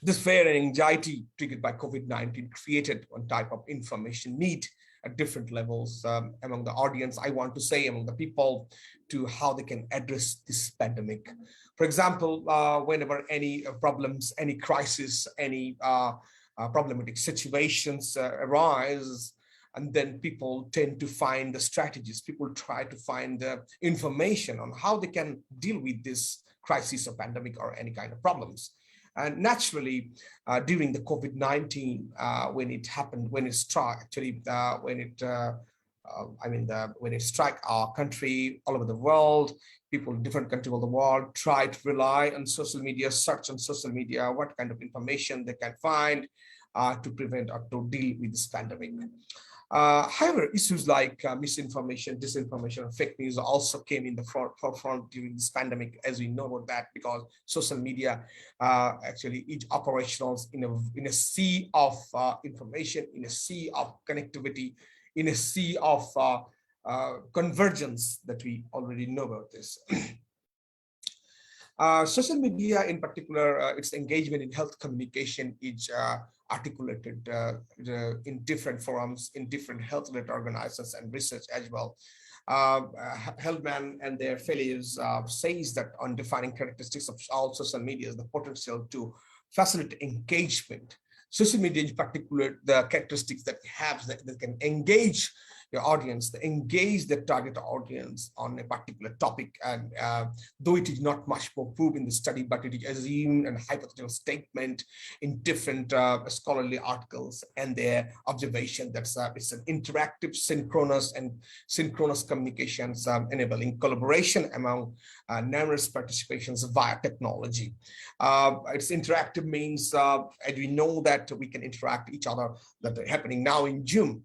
this fear and anxiety triggered by COVID-19 created one type of information need at different levels among the audience, I want to say among the people, to how they can address this pandemic. For example, whenever any problems, any crisis, any problematic situations arise, and then people tend to find the strategies, people try to find the information on how they can deal with this crisis or pandemic or any kind of problems. And naturally, during the COVID-19, when it happened, when it struck, actually, when it struck our country all over the world, people in different countries all over the world try to rely on social media, search on social media, what kind of information they can find to prevent or to deal with this pandemic. However, issues like misinformation, disinformation, and fake news also came in the forefront during this pandemic, as we know about that, because social media actually is operational in a sea of information, in a sea of connectivity, in a sea of convergence that we already know about this. Social media, in particular, its engagement in health communication is articulated in different forums, in different health-related organizations and research as well. Hellman and their fellows says that on defining characteristics of all social media is the potential to facilitate engagement. Social media in particular, the characteristics that it has that can engage your audience, they engage the target audience on a particular topic. And though it is not much more proved in the study, but it is assumed and hypothetical statement in different scholarly articles and their observation that it's an interactive, synchronous communications enabling collaboration among numerous participations via technology. It's interactive means, as we know that we can interact each other, that are happening now in Zoom.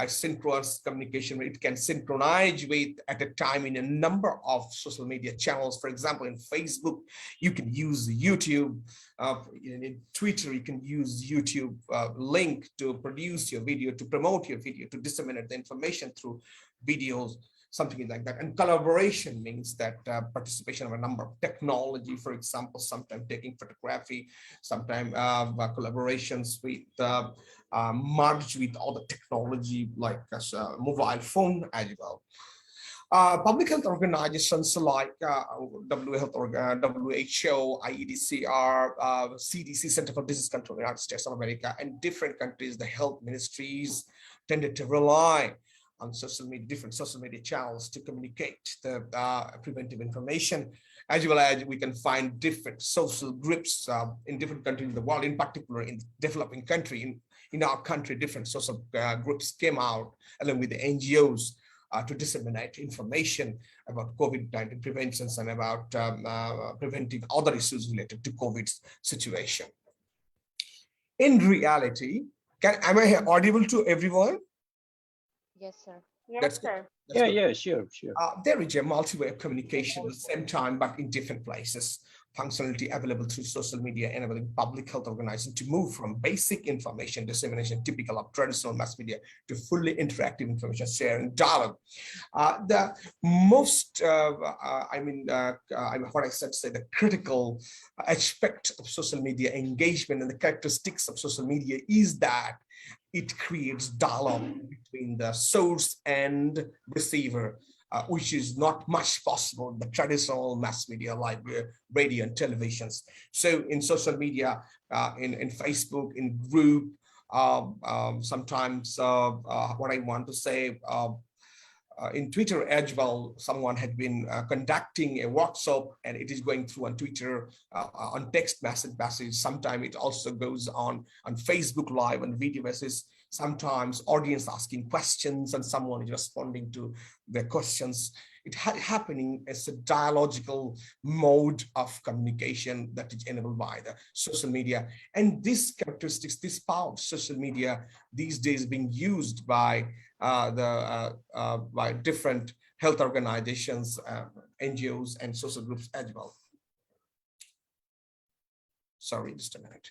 Synchronous communication, it can synchronize with at a time in a number of social media channels. For example, in Facebook, you can use YouTube. In Twitter, you can use YouTube link to produce your video, to promote your video, to disseminate the information through videos, something like that. And collaboration means that participation of a number of technology, for example, sometimes taking photography, sometimes collaborations with merged with other technology like mobile phone as well. Public health organizations like WHO, IEDCR, CDC, Center for Disease Control in the United States of America, and different countries, the health ministries tended to rely on social media, different social media channels to communicate the preventive information, as well as we can find different social groups in different countries in the world, in particular in developing country, in our country, different social groups came out along with the NGOs to disseminate information about COVID-19 preventions and about preventing other issues related to COVID situation. In reality, am I audible to everyone? Yes, sir. That's good. That's good. Yeah, sure. There is a multi-way of communication at the same time, but in different places. Functionality available through social media, enabling public health organizations to move from basic information dissemination, typical of traditional mass media, to fully interactive information sharing dialogue. The most, what I said, say the critical aspect of social media engagement and the characteristics of social media is that it creates dialogue between the source and receiver, which is not much possible in the traditional mass media like radio and televisions. So in social media, in Facebook, in group, sometimes what I want to say, in Twitter as well, someone had been conducting a workshop and it is going through on Twitter on text message. Sometimes it also goes on Facebook Live and video basis. Sometimes audience asking questions and someone is responding to their questions. It happening as a dialogical mode of communication that is enabled by the social media. And these characteristics, this power of social media these days being used by by different health organizations, NGOs, and social groups as well. Sorry, just a minute.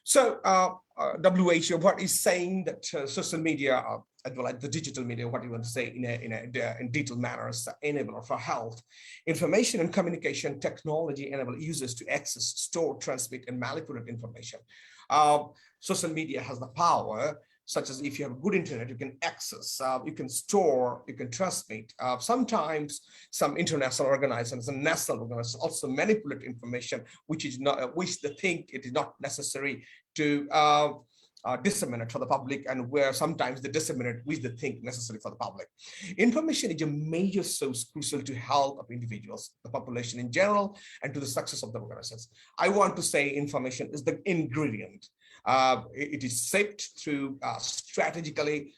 So WHO, what is saying that social media, as well as the digital media, what you want to say in detailed manner, is the enabler for health. Information and communication technology enable users to access, store, transmit, and manipulate information. Social media has the power, such as if you have good internet, you can access, you can store, you can transmit. Sometimes some international organizations and national organizations also manipulate information, which is not, which they think it is not necessary to disseminate for the public, and where sometimes they disseminate which they think necessary for the public. Information is a major source crucial to health of individuals, the population in general, and to the success of the organizations. I want to say information is the ingredient. It is shaped through strategically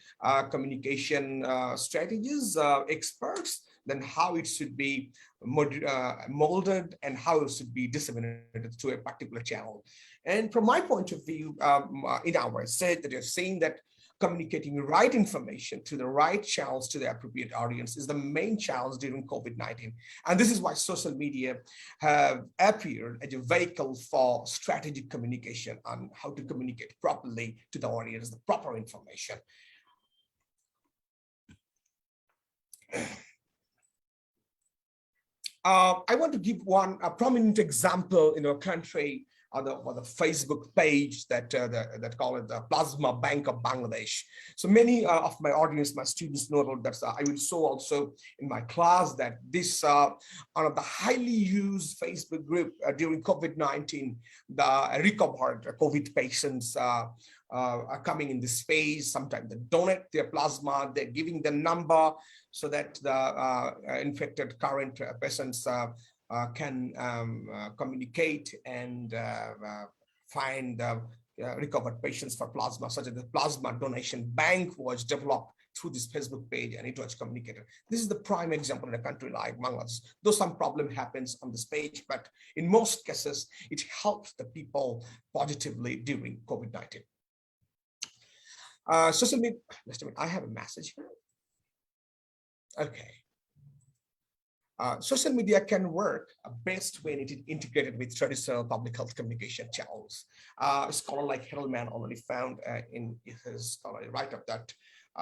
communication strategies, experts, then how it should be molded and how it should be disseminated to a particular channel. And from my point of view, in our research, that you're saying that communicating right information to the right channels to the appropriate audience is the main challenge during COVID-19. And this is why social media have appeared as a vehicle for strategic communication on how to communicate properly to the audience, the proper information. I want to give a prominent example in our country, on the Facebook page that call it the Plasma Bank of Bangladesh. So many of my audience, my students know about that. I will show also in my class that this one of the highly used Facebook group during COVID-19, the recovered COVID patients are coming in this phase. Sometimes they donate their plasma, they're giving the number so that the infected current patients can communicate and find recovered patients for plasma, such as the plasma donation bank was developed through this Facebook page and it was communicated. This is the prime example in a country like Bangladesh. Though some problem happens on this page, but in most cases, it helps the people positively during COVID-19. Social media, just a minute, I have a message here. Okay. Social media can work best when it is integrated with traditional public health communication channels. A scholar like Rahman already found in his scholarly write-up that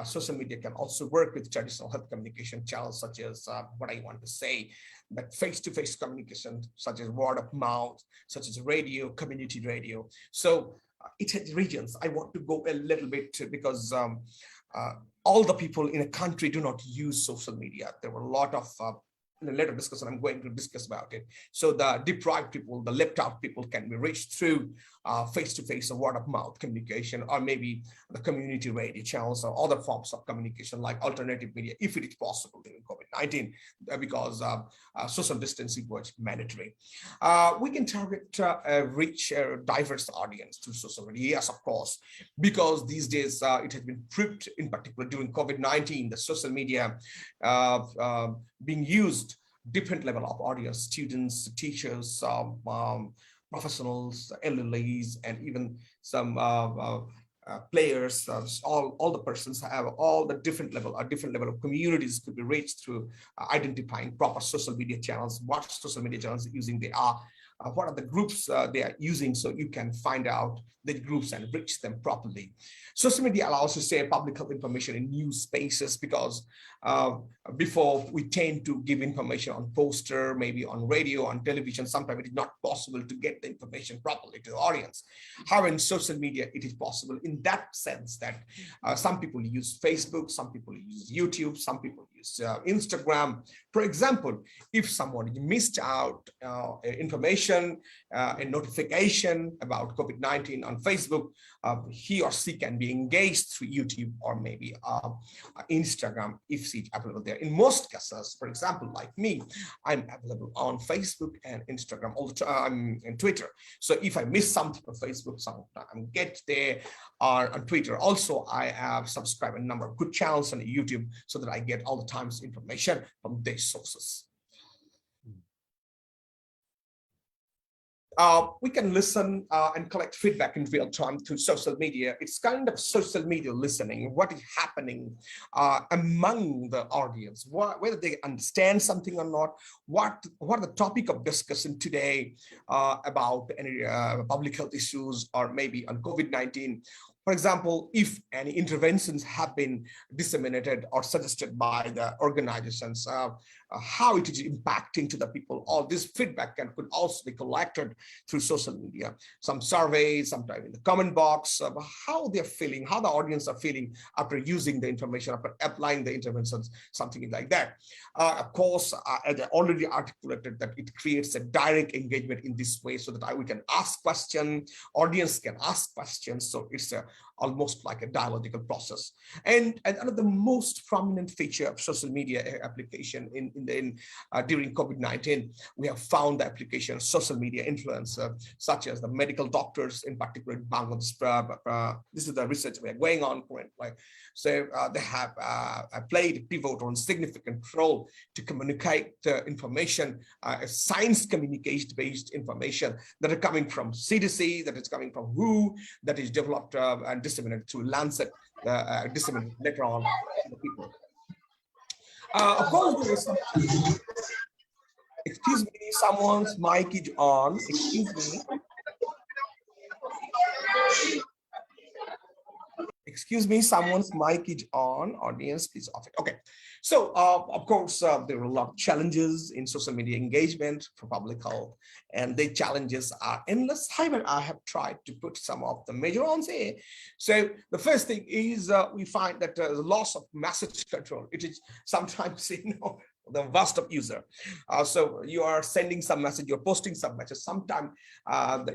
social media can also work with traditional health communication channels, such as what I want to say, that face-to-face communication, such as word of mouth, such as radio, community radio. So it has regions. I want to go a little bit because all the people in a country do not use social media. There were a lot of in a later discussion, I'm going to discuss about it. So the deprived people, the left out people can be reached through face-to-face or word of mouth communication, or maybe the community radio channels or other forms of communication like alternative media, if it is possible during COVID-19. COVID-19 because social distancing was mandatory. We can target reach a diverse audience through social media. Yes, of course, because these days it has been proved, in particular during COVID-19, the social media being used different level of audience, students, teachers, professionals, LLAs, and even some players. All the persons have all the different level of communities could be reached through identifying proper social media channels, what social media channels using they are, what are the groups they are using, so you can find out the groups and reach them properly. Social media allows to share public health information in new spaces, because before we tend to give information on poster, maybe on radio, on television. Sometimes it is not possible to get the information properly to the audience. However, in social media, it is possible in that sense that some people use Facebook, some people use YouTube, some people use Instagram. For example, if someone missed out information, a notification about COVID-19 on Facebook, he or she can be engaged through YouTube or maybe Instagram if it's available there. In most cases, for example, like me, I'm available on Facebook and Instagram all the time, and Twitter. So if I miss something on Facebook, sometime get there, or on Twitter. Also, I have subscribed a number of good channels on YouTube so that I get all the times information from these sources. We can listen and collect feedback in real time through social media. It's kind of social media listening, what is happening among the audience, whether they understand something or not, what are the topic of discussion today about any public health issues or maybe on COVID-19. For example, if any interventions have been disseminated or suggested by the organizations, how it is impacting to the people. All this feedback could also be collected through social media. Some surveys, sometimes in the comment box, how they're feeling, how the audience are feeling after using the information, after applying the interventions, something like that. Of course, as I already articulated, that it creates a direct engagement in this way so that we can ask questions, audience can ask questions. So it's almost like a dialogical process. And another most prominent feature of social media application during COVID-19, we have found the application of social media influence, such as the medical doctors, in particular in Bangladesh. This is the research we are going on currently. So they have played a pivotal and significant role to communicate information, science communication-based information that are coming from CDC, that is coming from WHO, that is developed and disseminated through Lancet, disseminated later on to the people. Of course, there is some. Excuse me, someone's mic is on. Excuse me. Excuse me, someone's mic is on. Audience, please off it. Okay. So, of course, there are a lot of challenges in social media engagement for public health, and the challenges are endless. However, I have tried to put some of the major ones here. So, the first thing is we find that the loss of message control. It is sometimes, the worst of user. So you are sending some message, you're posting some message. Sometimes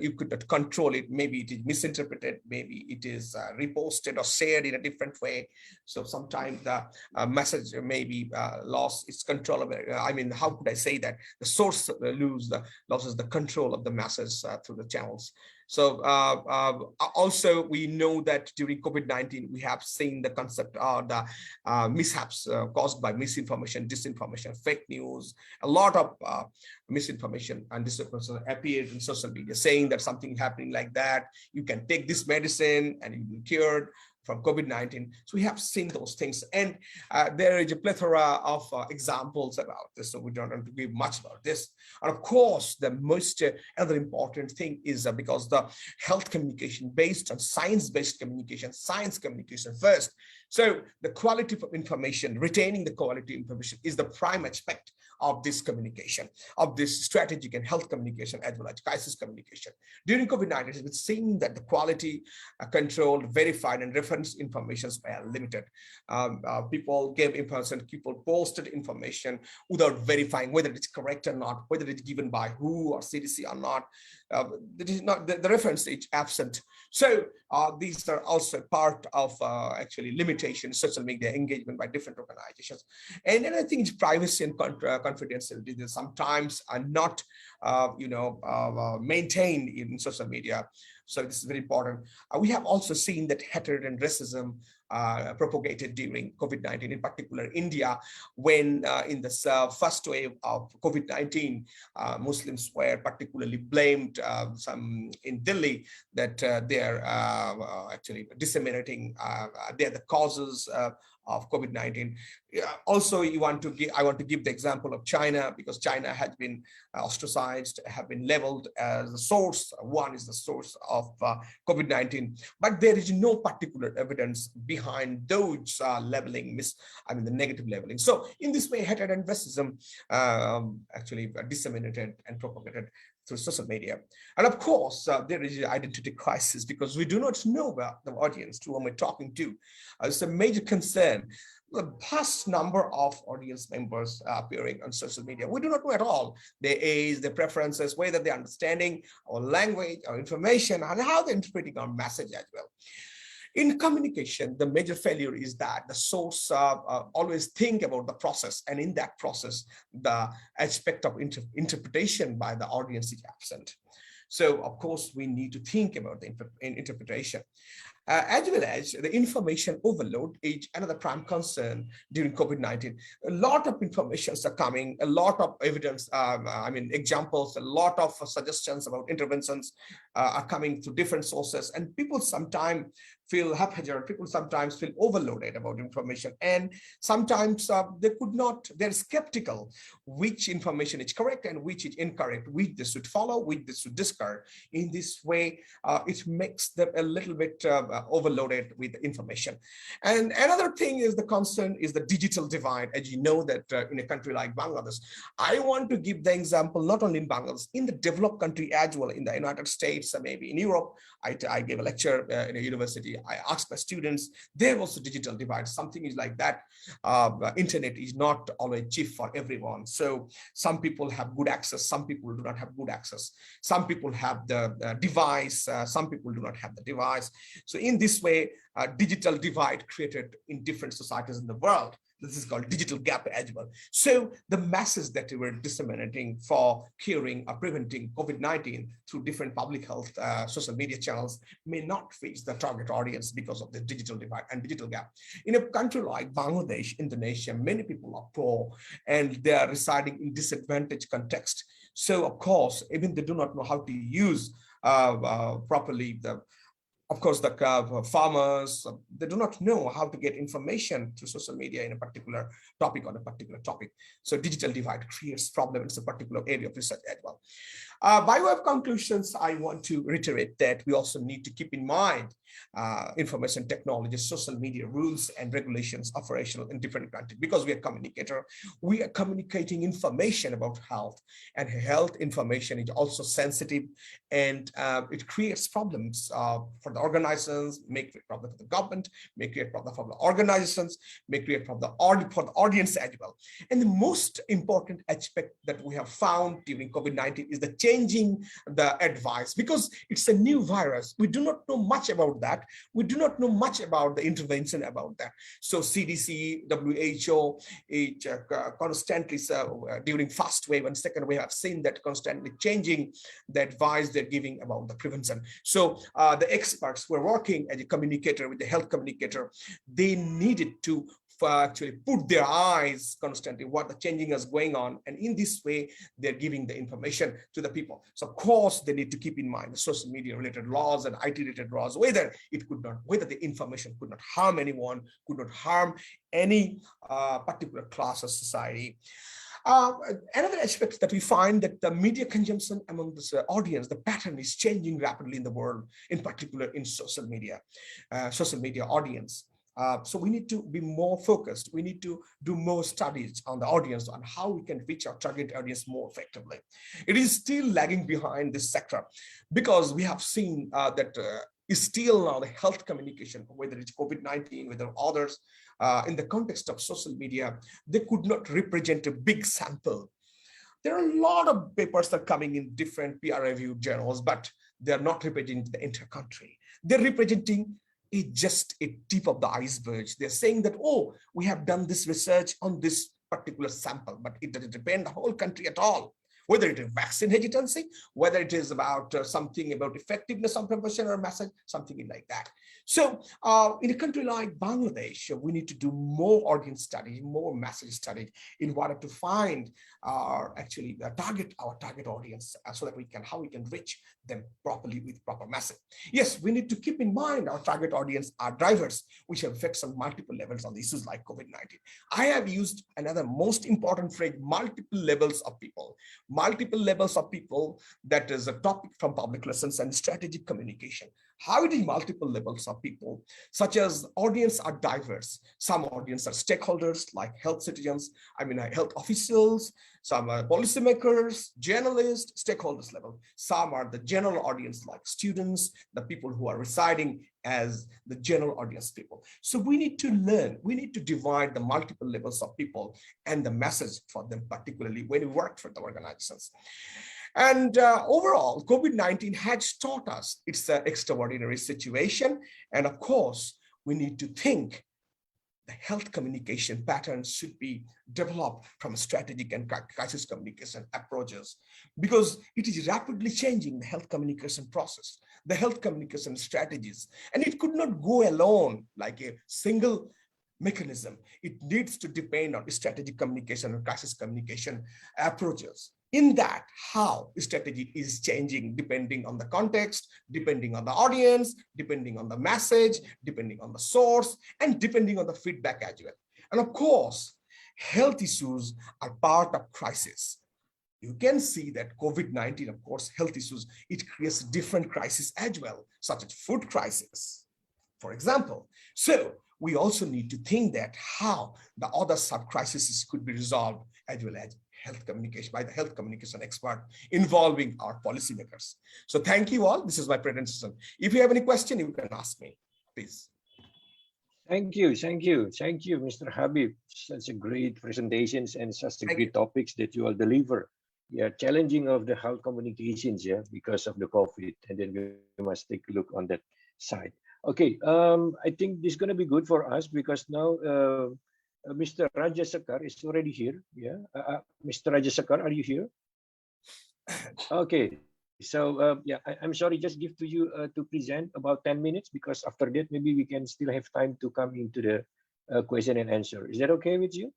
you could not control it. Maybe it is misinterpreted. Maybe it is reposted or shared in a different way. So sometimes the message may be lost its control of it. I mean, how could I say that? The source loses the control of the message through the channels. So also we know that during COVID-19, we have seen the concept of the mishaps caused by misinformation, disinformation, fake news. A lot of misinformation and disinformation appeared in social media saying that something happening like that, you can take this medicine and you'll be cured from COVID-19. So we have seen those things, and there is a plethora of examples about this, so we don't want to give much about this. And of course, the most other important thing is because the health communication based on science-based communication, science communication first. So the quality of information, retaining the quality of information is the prime aspect of this communication, of this strategic and health communication as well as crisis communication. During COVID-19, it has seen that the quality, controlled, verified, and reference informations were limited. People gave information, people posted information without verifying whether it's correct or not, whether it's given by WHO or CDC or not. That is not the reference is absent. So these are also part of actually limiting reputation, social media engagement by different organizations. And I think it's privacy and confidentiality that sometimes are not, maintained in social media. So this is very important. We have also seen that hatred and racism propagated during COVID-19, in particular India, when in this first wave of COVID-19, Muslims were particularly blamed some in Delhi that they are actually disseminating, they're the causes of COVID-19. Also, I want to give the example of China, because China has been ostracized, have been labeled as the source. One is the source of COVID-19, but there is no particular evidence behind those labeling, the negative labeling. So in this way, hatred and racism actually disseminated and propagated through social media. And of course, there is an identity crisis, because we do not know about the audience to whom we're talking to. It's a major concern. The vast number of audience members appearing on social media, we do not know at all their age, their preferences, whether they're understanding our language, our information, and how they're interpreting our message as well. In communication, the major failure is that the source always think about the process, and in that process, the aspect of interpretation by the audience is absent. So, of course, we need to think about the interpretation. As well as the information overload is another prime concern during COVID-19. A lot of informations are coming, a lot of evidence, examples, a lot of suggestions about interventions are coming through different sources, and people sometimes feel haphazard, people sometimes feel overloaded about information, and sometimes they're skeptical which information is correct and which is incorrect, which they should follow, which they should discard. In this way, it makes them a little bit overloaded with information. And another thing is the concern is the digital divide. As you know that in a country like Bangladesh, I want to give the example not only in Bangladesh, in the developed country as well, in the United States, maybe in Europe. I gave a lecture in a university. I asked my students, there was a digital divide. Something is like that. Internet is not always cheap for everyone. So some people have good access, some people do not have good access. Some people have the device, some people do not have the device. So in this way, digital divide created in different societies in the world. This is called digital gap as well. So the message that we were disseminating for curing or preventing COVID-19 through different public health social media channels may not reach the target audience because of the digital divide and digital gap. In a country like Bangladesh, Indonesia, many people are poor and they are residing in disadvantaged context. So of course, even they do not know how to use properly of course, the farmers, they do not know how to get information through social media in a particular topic on a particular topic. So digital divide creates problems in a particular area of research as well. By way of conclusions, I want to reiterate that we also need to keep in mind information technology, social media rules and regulations operational in different countries, because we are communicator. We are communicating information about health, and health information is also sensitive, and it creates problems for the organizations, may create problem for the government, may create problem for the organizations, may create problem for the audience as well. And the most important aspect that we have found during COVID-19 is the changing the advice, because it's a new virus. We do not know much about that. We do not know much about the intervention about that. So CDC, WHO, constantly during first wave and second wave, I've seen that constantly changing the advice they're giving about the prevention. So the experts who are working as a communicator with the health communicator, they needed to actually put their eyes constantly what the changing is going on, and in this way they're giving the information to the people. So of course they need to keep in mind the social media related laws and IT related laws, whether the information could not harm anyone, could not harm any particular class of society. Another aspect that we find that the media consumption among this audience, the pattern is changing rapidly in the world, in particular in social media audience. So we need to be more focused. We need to do more studies on the audience, on how we can reach our target audience more effectively. It is still lagging behind this sector, because we have seen that is still now the health communication, whether it's COVID-19, whether others, in the context of social media, they could not represent a big sample. There are a lot of papers that are coming in different peer-reviewed journals, but they're not representing the entire country. They're representing is just a tip of the iceberg. They're saying that, oh, we have done this research on this particular sample, but it doesn't depend the whole country at all. Whether it is vaccine hesitancy, whether it is about something about effectiveness of prevention or message, something like that. So in a country like Bangladesh, we need to do more audience study, more message study in order to find actually our target audience so that how we can reach them properly with proper message. Yes, we need to keep in mind our target audience are drivers, which have effects on multiple levels on issues like COVID-19. I have used another most important phrase, multiple levels of people. Multiple levels of people, that is a topic from public lessons and strategic communication. How it is multiple levels of people, such as audience are diverse. Some audience are stakeholders like health citizens, health officials, some are policymakers, journalists, stakeholders level. Some are the general audience like students, the people who are residing as the general audience people. So we need to learn, we need to divide the multiple levels of people and the message for them, particularly when we work for the organizations. And overall, COVID-19 has taught us it's an extraordinary situation. And of course, we need to think the health communication patterns should be developed from strategic and crisis communication approaches, because it is rapidly changing the health communication process, the health communication strategies, and it could not go alone like a single mechanism. It needs to depend on strategic communication and crisis communication approaches. In that, how strategy is changing depending on the context, depending on the audience, depending on the message, depending on the source, and depending on the feedback as well. And of course, health issues are part of crisis. You can see that COVID-19, of course, health issues, it creates different crises as well, such as food crisis, for example. So we also need to think that how the other sub-crises could be resolved as well as health communication by the health communication expert involving our policymakers. So thank you all. This is my presentation. If you have any question, you can ask me, please. Thank you, Mr. Habib. Such a great presentations and such a great topics that you all deliver. Yeah, challenging of the health communications, yeah, because of the COVID, and then we must take a look on that side. Okay, I think this is going to be good for us because now Mr. Rajasekhar is already here. Yeah, Mr. Rajasekhar, are you here? Okay, so yeah, I'm sorry, just give to you to present about 10 minutes because after that maybe we can still have time to come into the question and answer. Is that okay with you?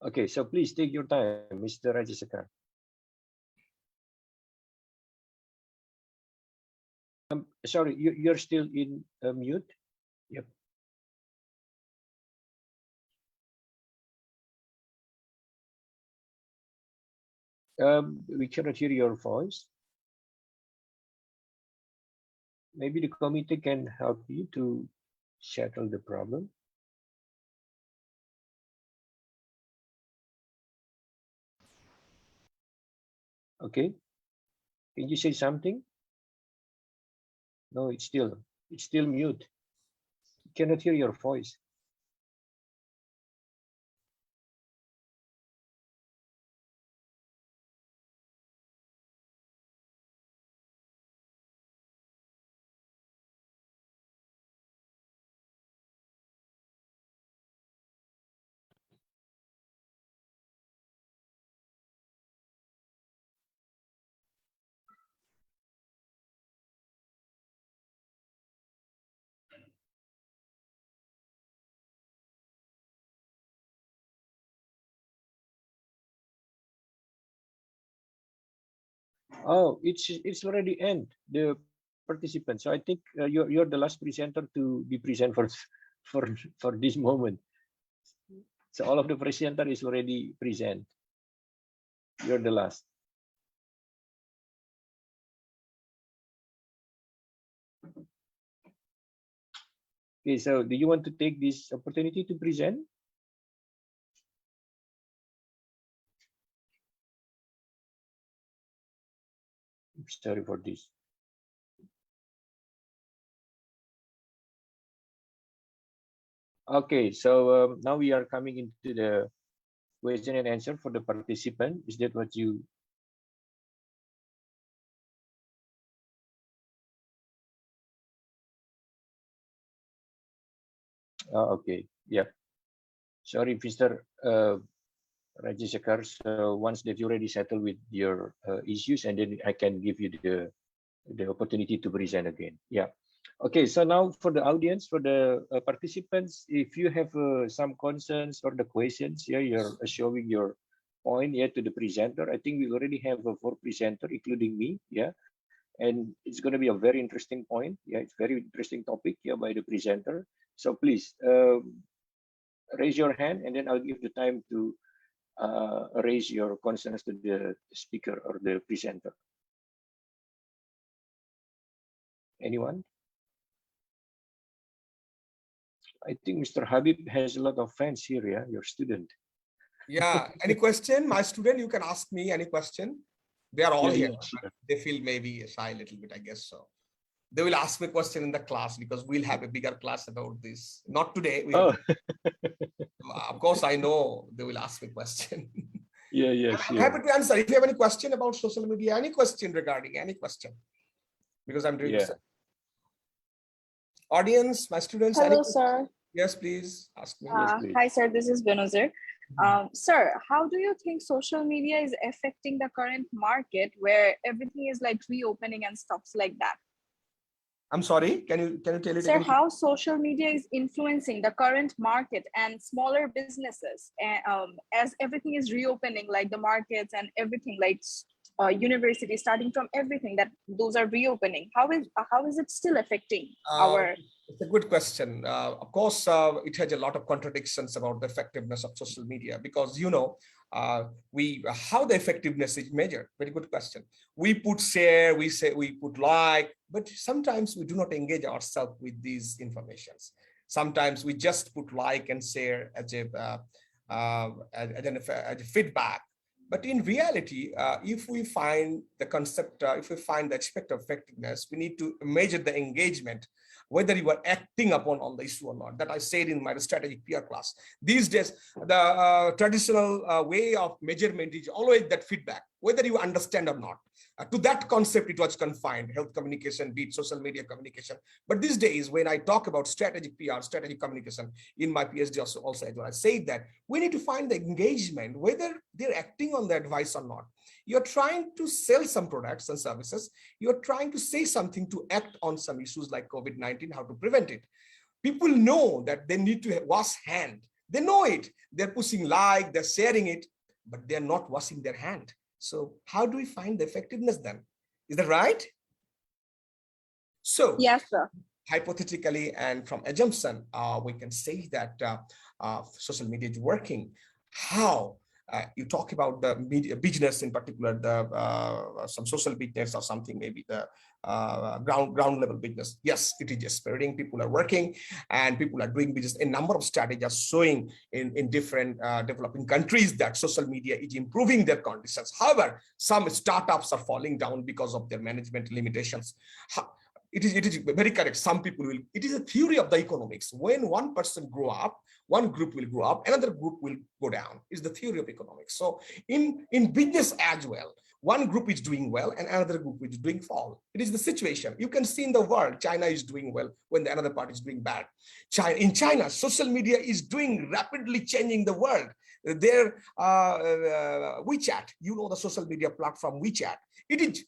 Okay, so please take your time, Mr. Rajasekhar. Sorry, you're still in mute. Yep. We cannot hear your voice. Maybe the committee can help you to settle the problem. Okay. Can you say something? No, it's still mute. Cannot hear your voice. Oh, it's already end the participants. So I think you're the last presenter to be present for this moment. So all of the presenter is already present. You're the last. Okay, so do you want to take this opportunity to present? Sorry for this. Okay, so now we are coming into the question and answer for the participant. Is that what you? Okay. Yeah. Sorry, Mr. Rajasekhar. So once that you already settled with your issues, and then I can give you the opportunity to present again. Yeah. Okay. So now for the audience, for the participants, if you have some concerns or the questions, yeah, you're showing your point here to the presenter. I think we already have a 4 presenter, including me. Yeah. And it's going to be a very interesting point. Yeah, it's very interesting topic here by the presenter. So please raise your hand, and then I'll give the time to raise your concerns to the speaker or the presenter. Anyone? I think Mr. Habib has a lot of fans here. Yeah, your student. Yeah. Any question? My student, you can ask me any question. They are all here. Sure. They feel maybe shy a little bit, I guess so. They will ask me a question in the class because we'll have a bigger class about this. Not today. Of course, I know they will ask me a question. Yeah, I'm happy to answer. If you have any question about social media, any question regarding any question, because I'm doing research. Audience, my students. Hello, sir. Yes, please ask me. Yes, please. Hi, sir. This is Benazir. Sir, how do you think social media is affecting the current market where everything is like reopening and stuffs like that? I'm sorry. Can you tell it Sir, again? how social media is influencing the current market and smaller businesses as everything is reopening, like the markets and everything, like universities, starting from everything that those are reopening. How is it still affecting our? It's a good question. Of course, it has a lot of contradictions about the effectiveness of social media because, you know, how the effectiveness is measured. Very good question. We put share, we put like, but sometimes we do not engage ourselves with these informations. Sometimes we just put like and share as a feedback. But in reality, if we find the concept, if we find the aspect of effectiveness, we need to measure the engagement, whether you are acting upon on the issue or not. That I said in my strategic PR class. These days, the traditional way of measurement is always that feedback, whether you understand or not. To that concept, it was confined, health communication, be it social media communication. But these days, when I talk about strategic PR, strategic communication, in my PhD also I say that we need to find the engagement, whether they're acting on the advice or not. You're trying to sell some products and services. You're trying to say something to act on some issues like COVID-19, how to prevent it. People know that they need to wash hand. They know it. They're pushing like, they're sharing it, but they're not washing their hand. So how do we find the effectiveness then? Is that right? So Yes, sir. Hypothetically and from assumption, we can say that social media is working. How? You talk about the media business in particular, some social business or something, maybe the ground level business. Yes, it is spreading. People are working and people are doing business. A number of studies are showing in different developing countries that social media is improving their conditions. However, some startups are falling down because of their management limitations. It is very correct. Some people will, it is a theory of the economics. When one person grow up, one group will grow up, another group will go down. It's the theory of economics. So in business as well, one group is doing well and another group is doing fall. It is the situation. You can see in the world, China is doing well when the another part is doing bad. In China, social media is doing rapidly changing the world. Their WeChat, you know, the social media platform WeChat, it is,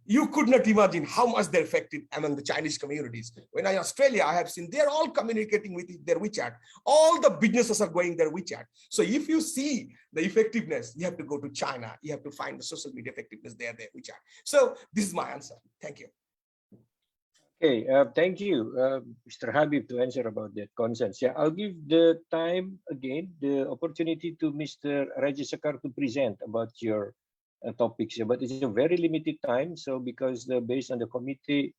you could not imagine how much they're effective among the Chinese communities. When I Australia, I have seen they're all communicating with their WeChat. All the businesses are going their WeChat. So if you see the effectiveness, you have to go to China. You have to find the social media effectiveness there, WeChat. So this is my answer. Thank you. Okay, thank you, Mr. Habib, to answer about that concerns. Yeah, I'll give the time again, the opportunity to Mr. Rajasekhar to present about your topics here, but it's a very limited time. So because based on the committee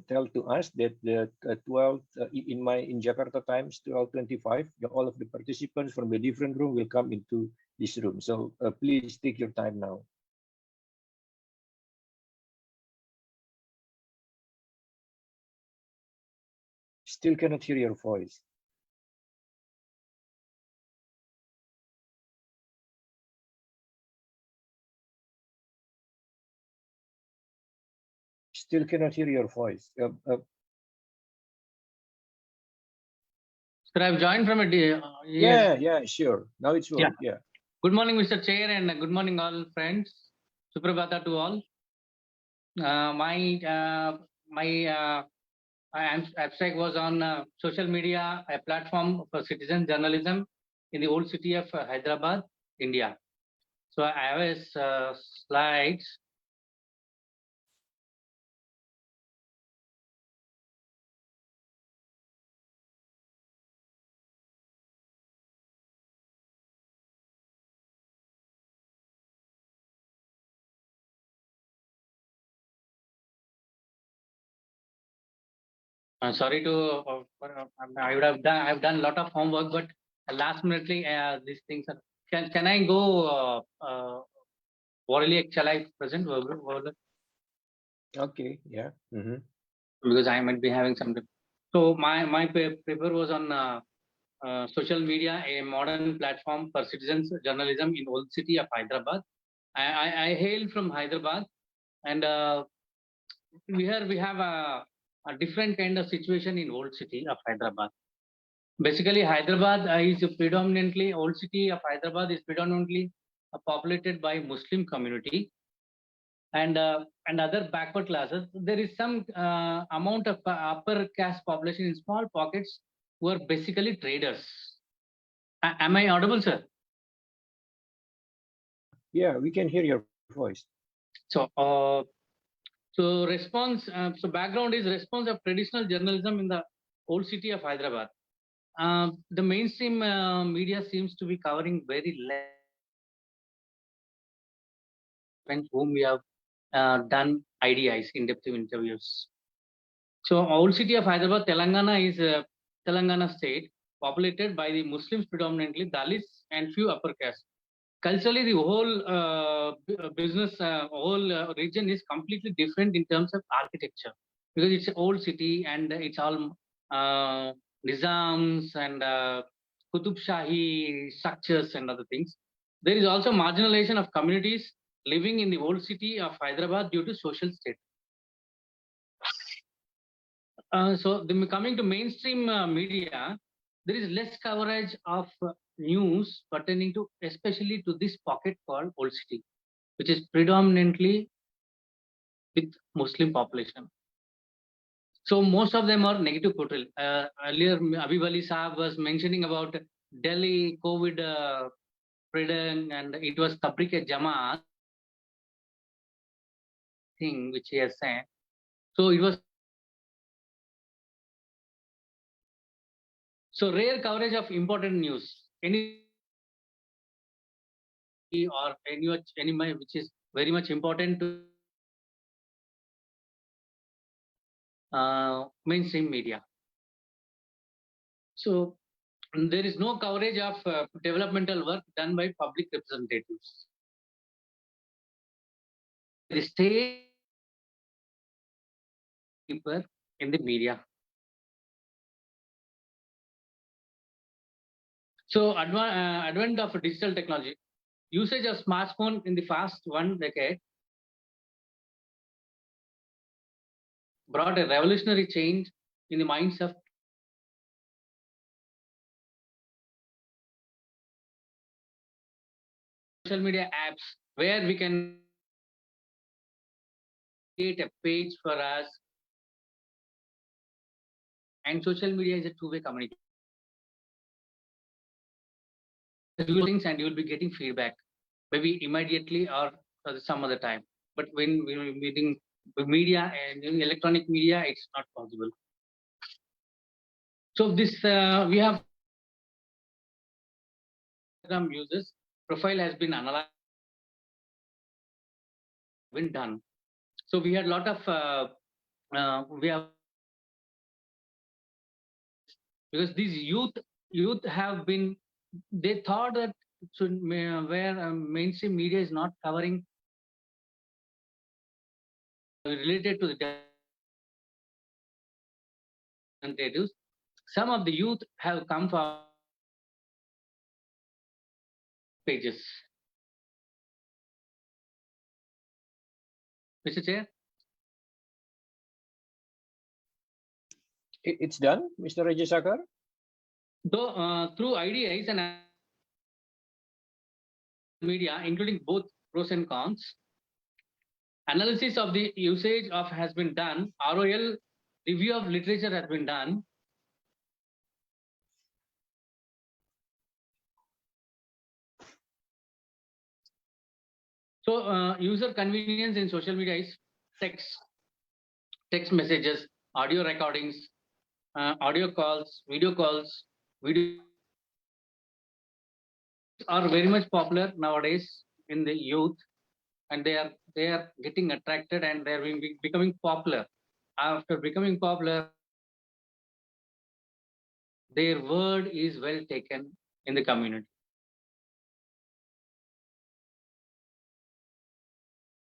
tell to us that the 12 in Jakarta times 12:25, all of the participants from the different room will come into this room. So please take your time now. Still cannot hear your voice. Still cannot hear your voice. Sir, I've joined from a day. Yeah, sure. Now it's Yeah. work. Yeah. Good morning, Mr. Chair, and good morning, all friends. Suprabhata to all. My abstract was on social media, a platform for citizen journalism in the old city of Hyderabad, India. So I have a slides. Sorry to, I've done a lot of homework, but last minutely these things are. Can I go orally? Shall I present? Okay. Yeah. Because I might be having some. So my paper was on social media, a modern platform for citizens journalism in old city of Hyderabad. I hail from Hyderabad, and here we have a different kind of situation in old city of Hyderabad. Basically, Hyderabad is predominantly, old city of Hyderabad is predominantly populated by Muslim community and other backward classes. There is some amount of upper caste population in small pockets who are basically traders. Am I audible, sir? Yeah, we can hear your voice. So, response. So background is response of traditional journalism in the old city of Hyderabad. The mainstream media seems to be covering very less. Whom we have done IDIs, in-depth interviews. So old city of Hyderabad, Telangana is Telangana state, populated by the Muslims predominantly, Dalits and few upper caste. Culturally, the whole business, whole region is completely different in terms of architecture because it's an old city and it's all Nizams and Qutub Shahi structures and other things. There is also marginalization of communities living in the old city of Hyderabad due to social state. So coming to mainstream media, there is less coverage of news pertaining to especially to this pocket called old city, which is predominantly with Muslim population. So most of them are negative portrayal. Earlier, Habeeb Ali Saab was mentioning about Delhi COVID spreading, and it was Tabrik Jamaat thing which he has said. So it was rare coverage of important news. Any or any which is very much important to mainstream media. So there is no coverage of developmental work done by public representatives. The state keeper in the media. So advent of digital technology, usage of smartphone in the past 1 decade brought a revolutionary change in the minds of social media apps where we can create a page for us, and social media is a two-way communication. Things and you will be getting feedback, maybe immediately or some other time. But when we're meeting media and electronic media, it's not possible. So this we have users profile has been analyzed, been done. So we had a lot of we have, because these youth have been, they thought that where mainstream media is not covering related to the representatives, some of the youth have come from pages. Mr. Chair? It's done, Mr. Rajasekhar? Though through IDIs and media, including both pros and cons, analysis of the usage of has been done, ROL review of literature has been done. So user convenience in social media is text messages, audio recordings, audio calls, video are very much popular nowadays in the youth, and they are getting attracted and they are becoming popular. After becoming popular, their word is well taken in the community.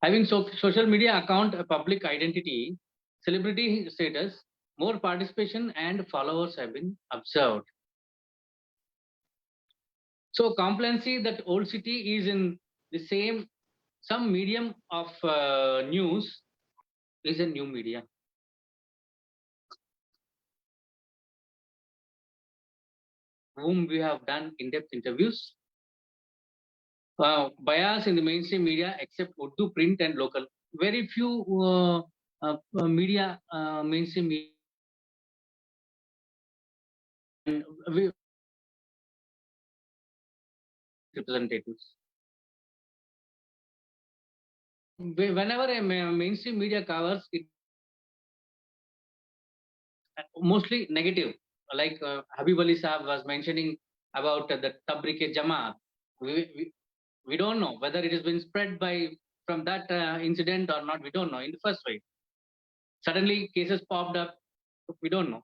Having social media account a public identity, celebrity status, more participation and followers have been observed. So complacency that old city is in the same, some medium of news is a new media. Whom we have done in-depth interviews. Bias in the mainstream media except Urdu, print and local. Very few media, mainstream media. And representatives. Whenever a mainstream media covers it, mostly negative. Like Habib Ali Saab was mentioning about the Tabrike Jamaat. We don't know whether it has been spread from that incident or not. We don't know in the first way. Suddenly cases popped up. We don't know.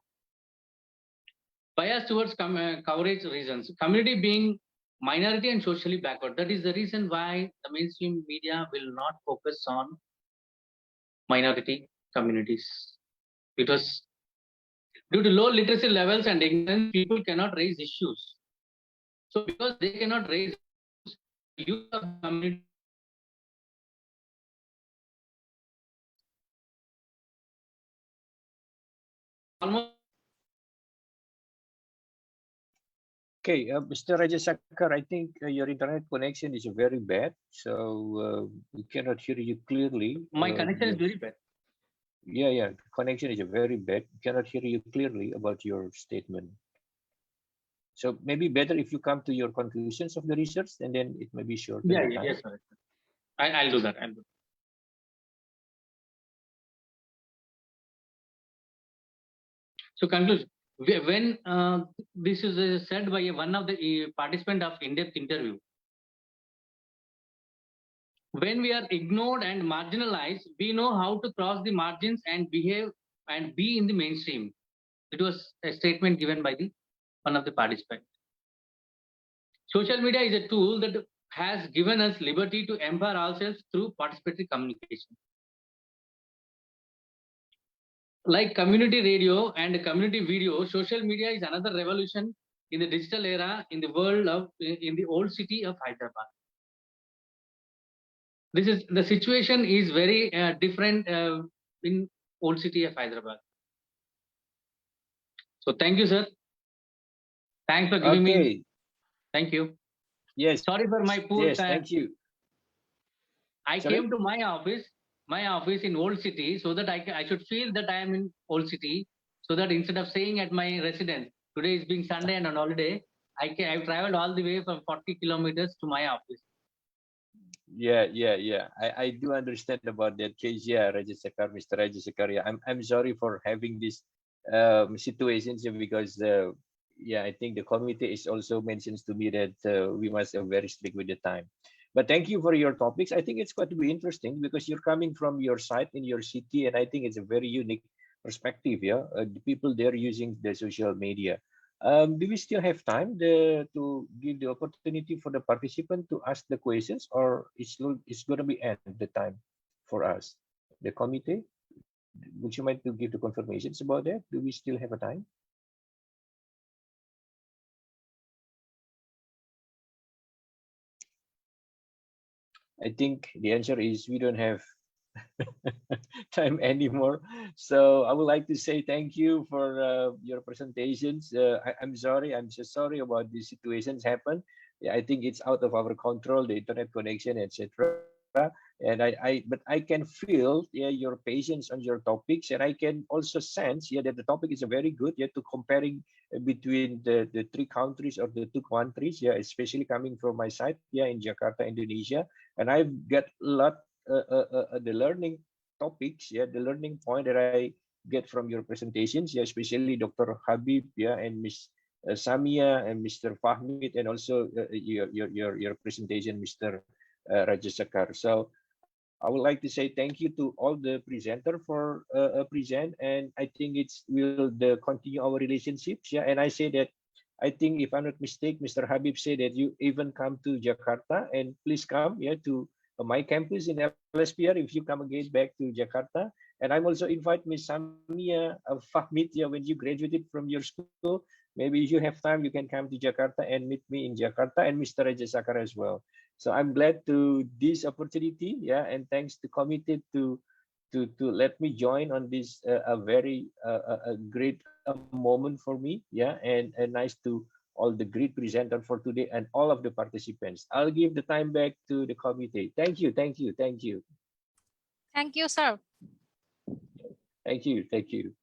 Bias towards coverage reasons. Community being minority and socially backward. That is the reason why the mainstream media will not focus on minority communities. Because due to low literacy levels and ignorance, people cannot raise issues. So because they cannot raise issues, youth of the community almost. Okay, Mr. Rajasekhar, I think your internet connection is very bad, so we cannot hear you clearly. My connection is very bad. Yeah, connection is very bad. We cannot hear you clearly about your statement. So maybe better if you come to your conclusions of the research, and then it may be short. Yes, sir. I'll do that. So conclusion. When this is said by one of the participant of in-depth interview, when we are ignored and marginalized, we know how to cross the margins and behave and be in the mainstream. It was a statement given by one of the participants. Social media is a tool that has given us liberty to empower ourselves through participatory communication. Like community radio and community video, social media is another revolution in the digital era in the world in the old city of Hyderabad. The situation is very different in old city of Hyderabad. So thank you, sir. Thanks for giving me. Thank you. Yes. Sorry for my poor. Yes, thank you. I came to my office in old city, so that I should feel that I am in old city, so that instead of staying at my residence, today is being Sunday and on holiday, I've traveled all the way from 40 kilometers to my office. Yeah. I do understand about that case. Yeah, Rajasekhar, Mr. Rajasekhar. Yeah, I'm sorry for having this situations because I think the committee is also mentions to me that we must be very strict with the time. But thank you for your topics. I think it's going to be interesting because you're coming from your site in your city, and I think it's a very unique perspective. Yeah, the people there using the social media. Do we still have time to give the opportunity for the participant to ask the questions, or it's going to be end the time for us, the committee? Would you mind to give the confirmations about that? Do we still have a time? I think the answer is we don't have time anymore. So I would like to say thank you for your presentations. I'm sorry, I'm so sorry about these situations happen. Yeah, I think it's out of our control, the internet connection, etc. And but I can feel, yeah, your patience on your topics, and I can also sense, yeah, that the topic is a very good, yeah, to comparing between the three countries or the two countries, yeah, especially coming from my side, yeah, in Jakarta, Indonesia, and I've got a lot the learning topics, yeah, the learning point that I get from your presentations, yeah, especially Dr. Habib, yeah, and Miss Samiya and Mr. Fahmid, and also your presentation, Mr. Rajasekhar. So I would like to say thank you to all the presenter for present, and I think it's will the continue our relationships, yeah. And I say that I think, if I'm not mistaken, Mr. Habib said that you even come to Jakarta, and please come, yeah, to my campus in LSPR if you come again back to Jakarta. And I'm also invite Miss Samiya Fahmid, yeah, when you graduated from your school, maybe if you have time, you can come to Jakarta and meet me in Jakarta, and Mr. Rajasekhar as well. So I'm glad to this opportunity, yeah, and thanks to committed to let me join on this a very a great moment for me, yeah, and nice to all the great presenter for today and all of the participants. I'll give the time back to the committee. Thank you, thank you, thank you, Thank you, sir. thank you, thank you.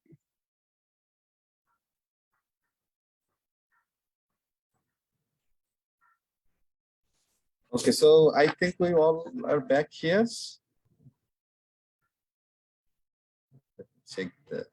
Okay, so I think we all are back here. Check the.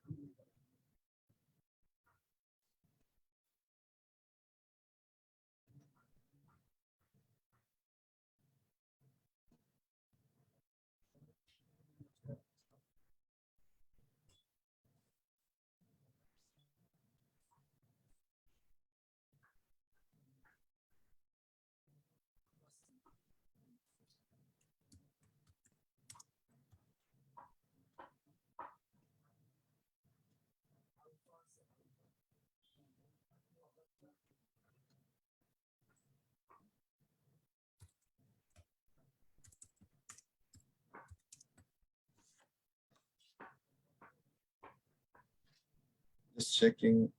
Just checking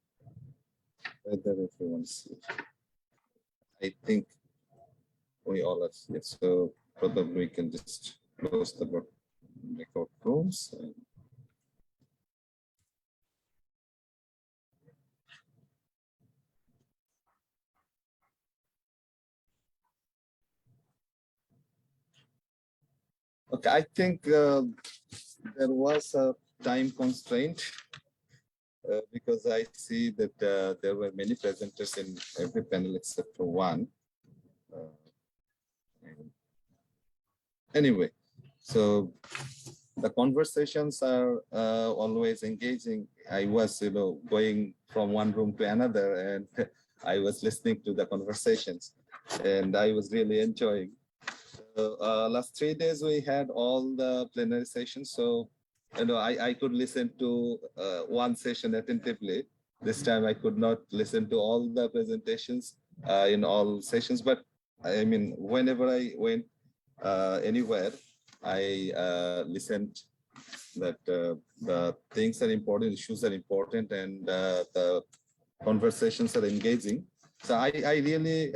whether everyone's here. I think we all are here, so probably we can just close the record rooms. Okay, I think there was a time constraint because I see that there were many presenters in every panel except for one. Anyway, so the conversations are always engaging. I was, going from one room to another, and I was listening to the conversations, and I was really enjoying. Last 3 days we had all the plenary sessions, so I could listen to one session attentively. This time I could not listen to all the presentations in all sessions, but I mean, whenever I went anywhere, I listened that the things are important, issues are important, and the conversations are engaging. So I really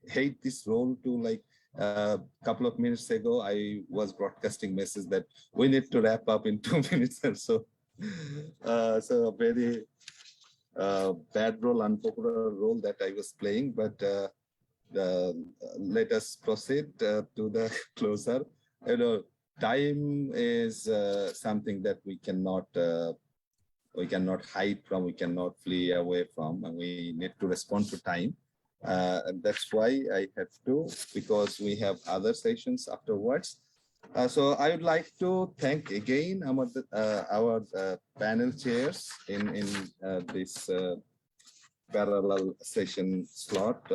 hate this role to, like, a couple of minutes ago, I was broadcasting message that we need to wrap up in 2 minutes or so. So a very bad role, unpopular role that I was playing, but let us proceed to the closer. Time is something that we cannot hide from, we cannot flee away from, and we need to respond to time. And that's why I have to, because we have other sessions afterwards. So I would like to thank again our panel chairs in this parallel session slot.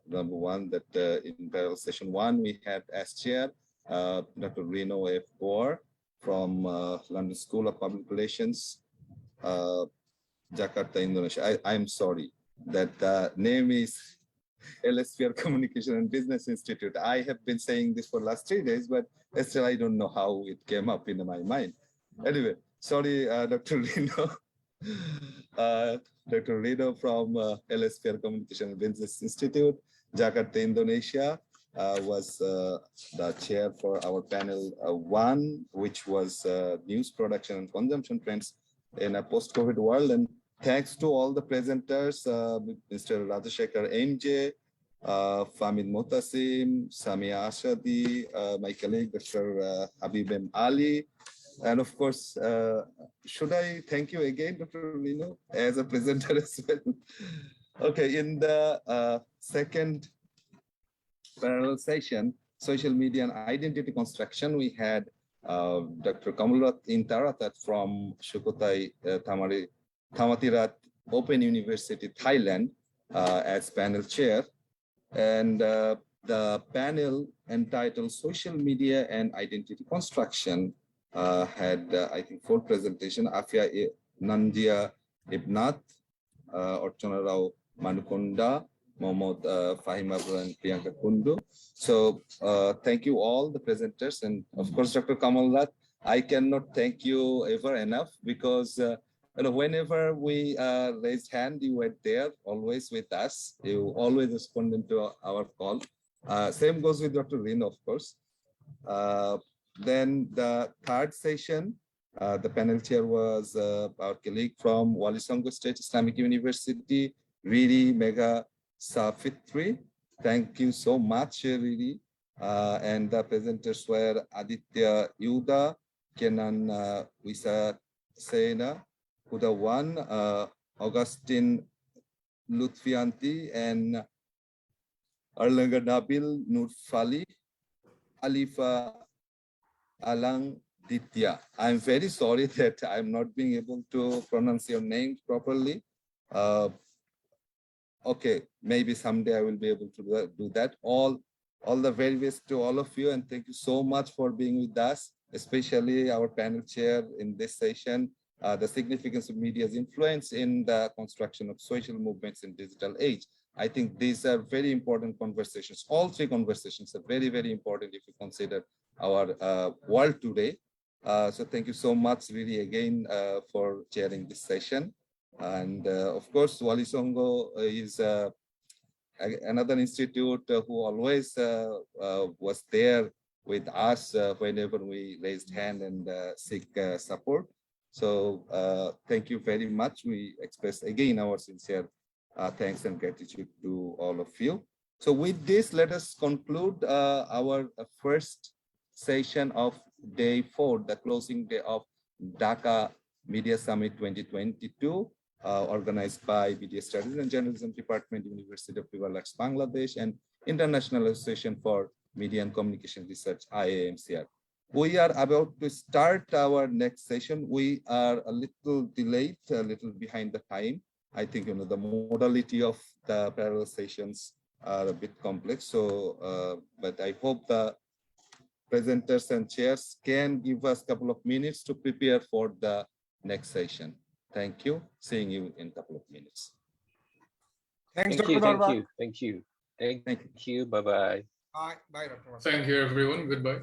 Number one, that in parallel session one, we had as chair Dr. Rino F. Boer from London School of Public Relations, Jakarta, Indonesia. I'm sorry that the name is LSPR Communication and Business Institute. I have been saying this for last 3 days, but still I don't know how it came up in my mind. Anyway, sorry, Dr. Rino. Dr. Rino from LSPR Communication and Business Institute, Jakarta, Indonesia, was the chair for our panel 1, which was news production and consumption trends in a post-COVID world. And thanks to all the presenters, Mr. Rajasekhar MJ, Fahmid Mohtasin, Samiya Asadi, my colleague, Dr. Habeeb Ali, and of course, should I thank you again, Dr. Rino, as a presenter as well? Okay, in the second parallel session, social media and identity construction, we had Dr. Kamalrat Intaratat from Sukhothai Thamatirat Open University, Thailand, as panel chair. And the panel entitled Social Media and Identity Construction had, I think, 4 presentations. Afia Nandia Ibnat, Orchana Rao Manukunda, Mohammad Fahim and Priyanka Kundu. So thank you all the presenters. And of course, Dr. Kamalrat, I cannot thank you ever enough, because whenever we raised hand, you were there, always with us. You always responded to our call. Same goes with Dr. Rino, of course. Then the third session, the panel chair was our colleague from Walisongo State Islamic University, Riri Mega Safitri. Thank you so much, Riri. And the presenters were Aditya Yuda, Kenan Wisa Sena, Hudawan, Augustine Lutfianti, and Erlanger Nabil Nurfali, Alifa Alang Ditya. I'm very sorry that I'm not being able to pronounce your name properly. Okay, maybe someday I will be able to do that. All the very best to all of you, and thank you so much for being with us, especially our panel chair in this session, the significance of media's influence in the construction of social movements in digital age. I think these are very important conversations. All 3 conversations are very, very important if you consider our world today. So thank you so much, really, again, for chairing this session. And of course, Walisongo is another institute who always was there with us whenever we raised hand and seek support. So thank you very much. We express again our sincere thanks and gratitude to all of you. So with this, let us conclude our first session of day 4, the closing day of Dhaka Media Summit 2022, organized by Media Studies and Journalism Department, University of Millat, Bangladesh, and International Association for Media and Communication Research, IAMCR. We are about to start our next session. We are a little delayed, a little behind the time. I think the modality of the parallel sessions are a bit complex. So, but I hope the presenters and chairs can give us a couple of minutes to prepare for the next session. Thank you. Seeing you in a couple of minutes. Thanks, Thank Dr. you, thank Darwat. you, thank you. Thank you. Bye-bye. Bye, Dr. Darwat. Thank you, everyone. Goodbye.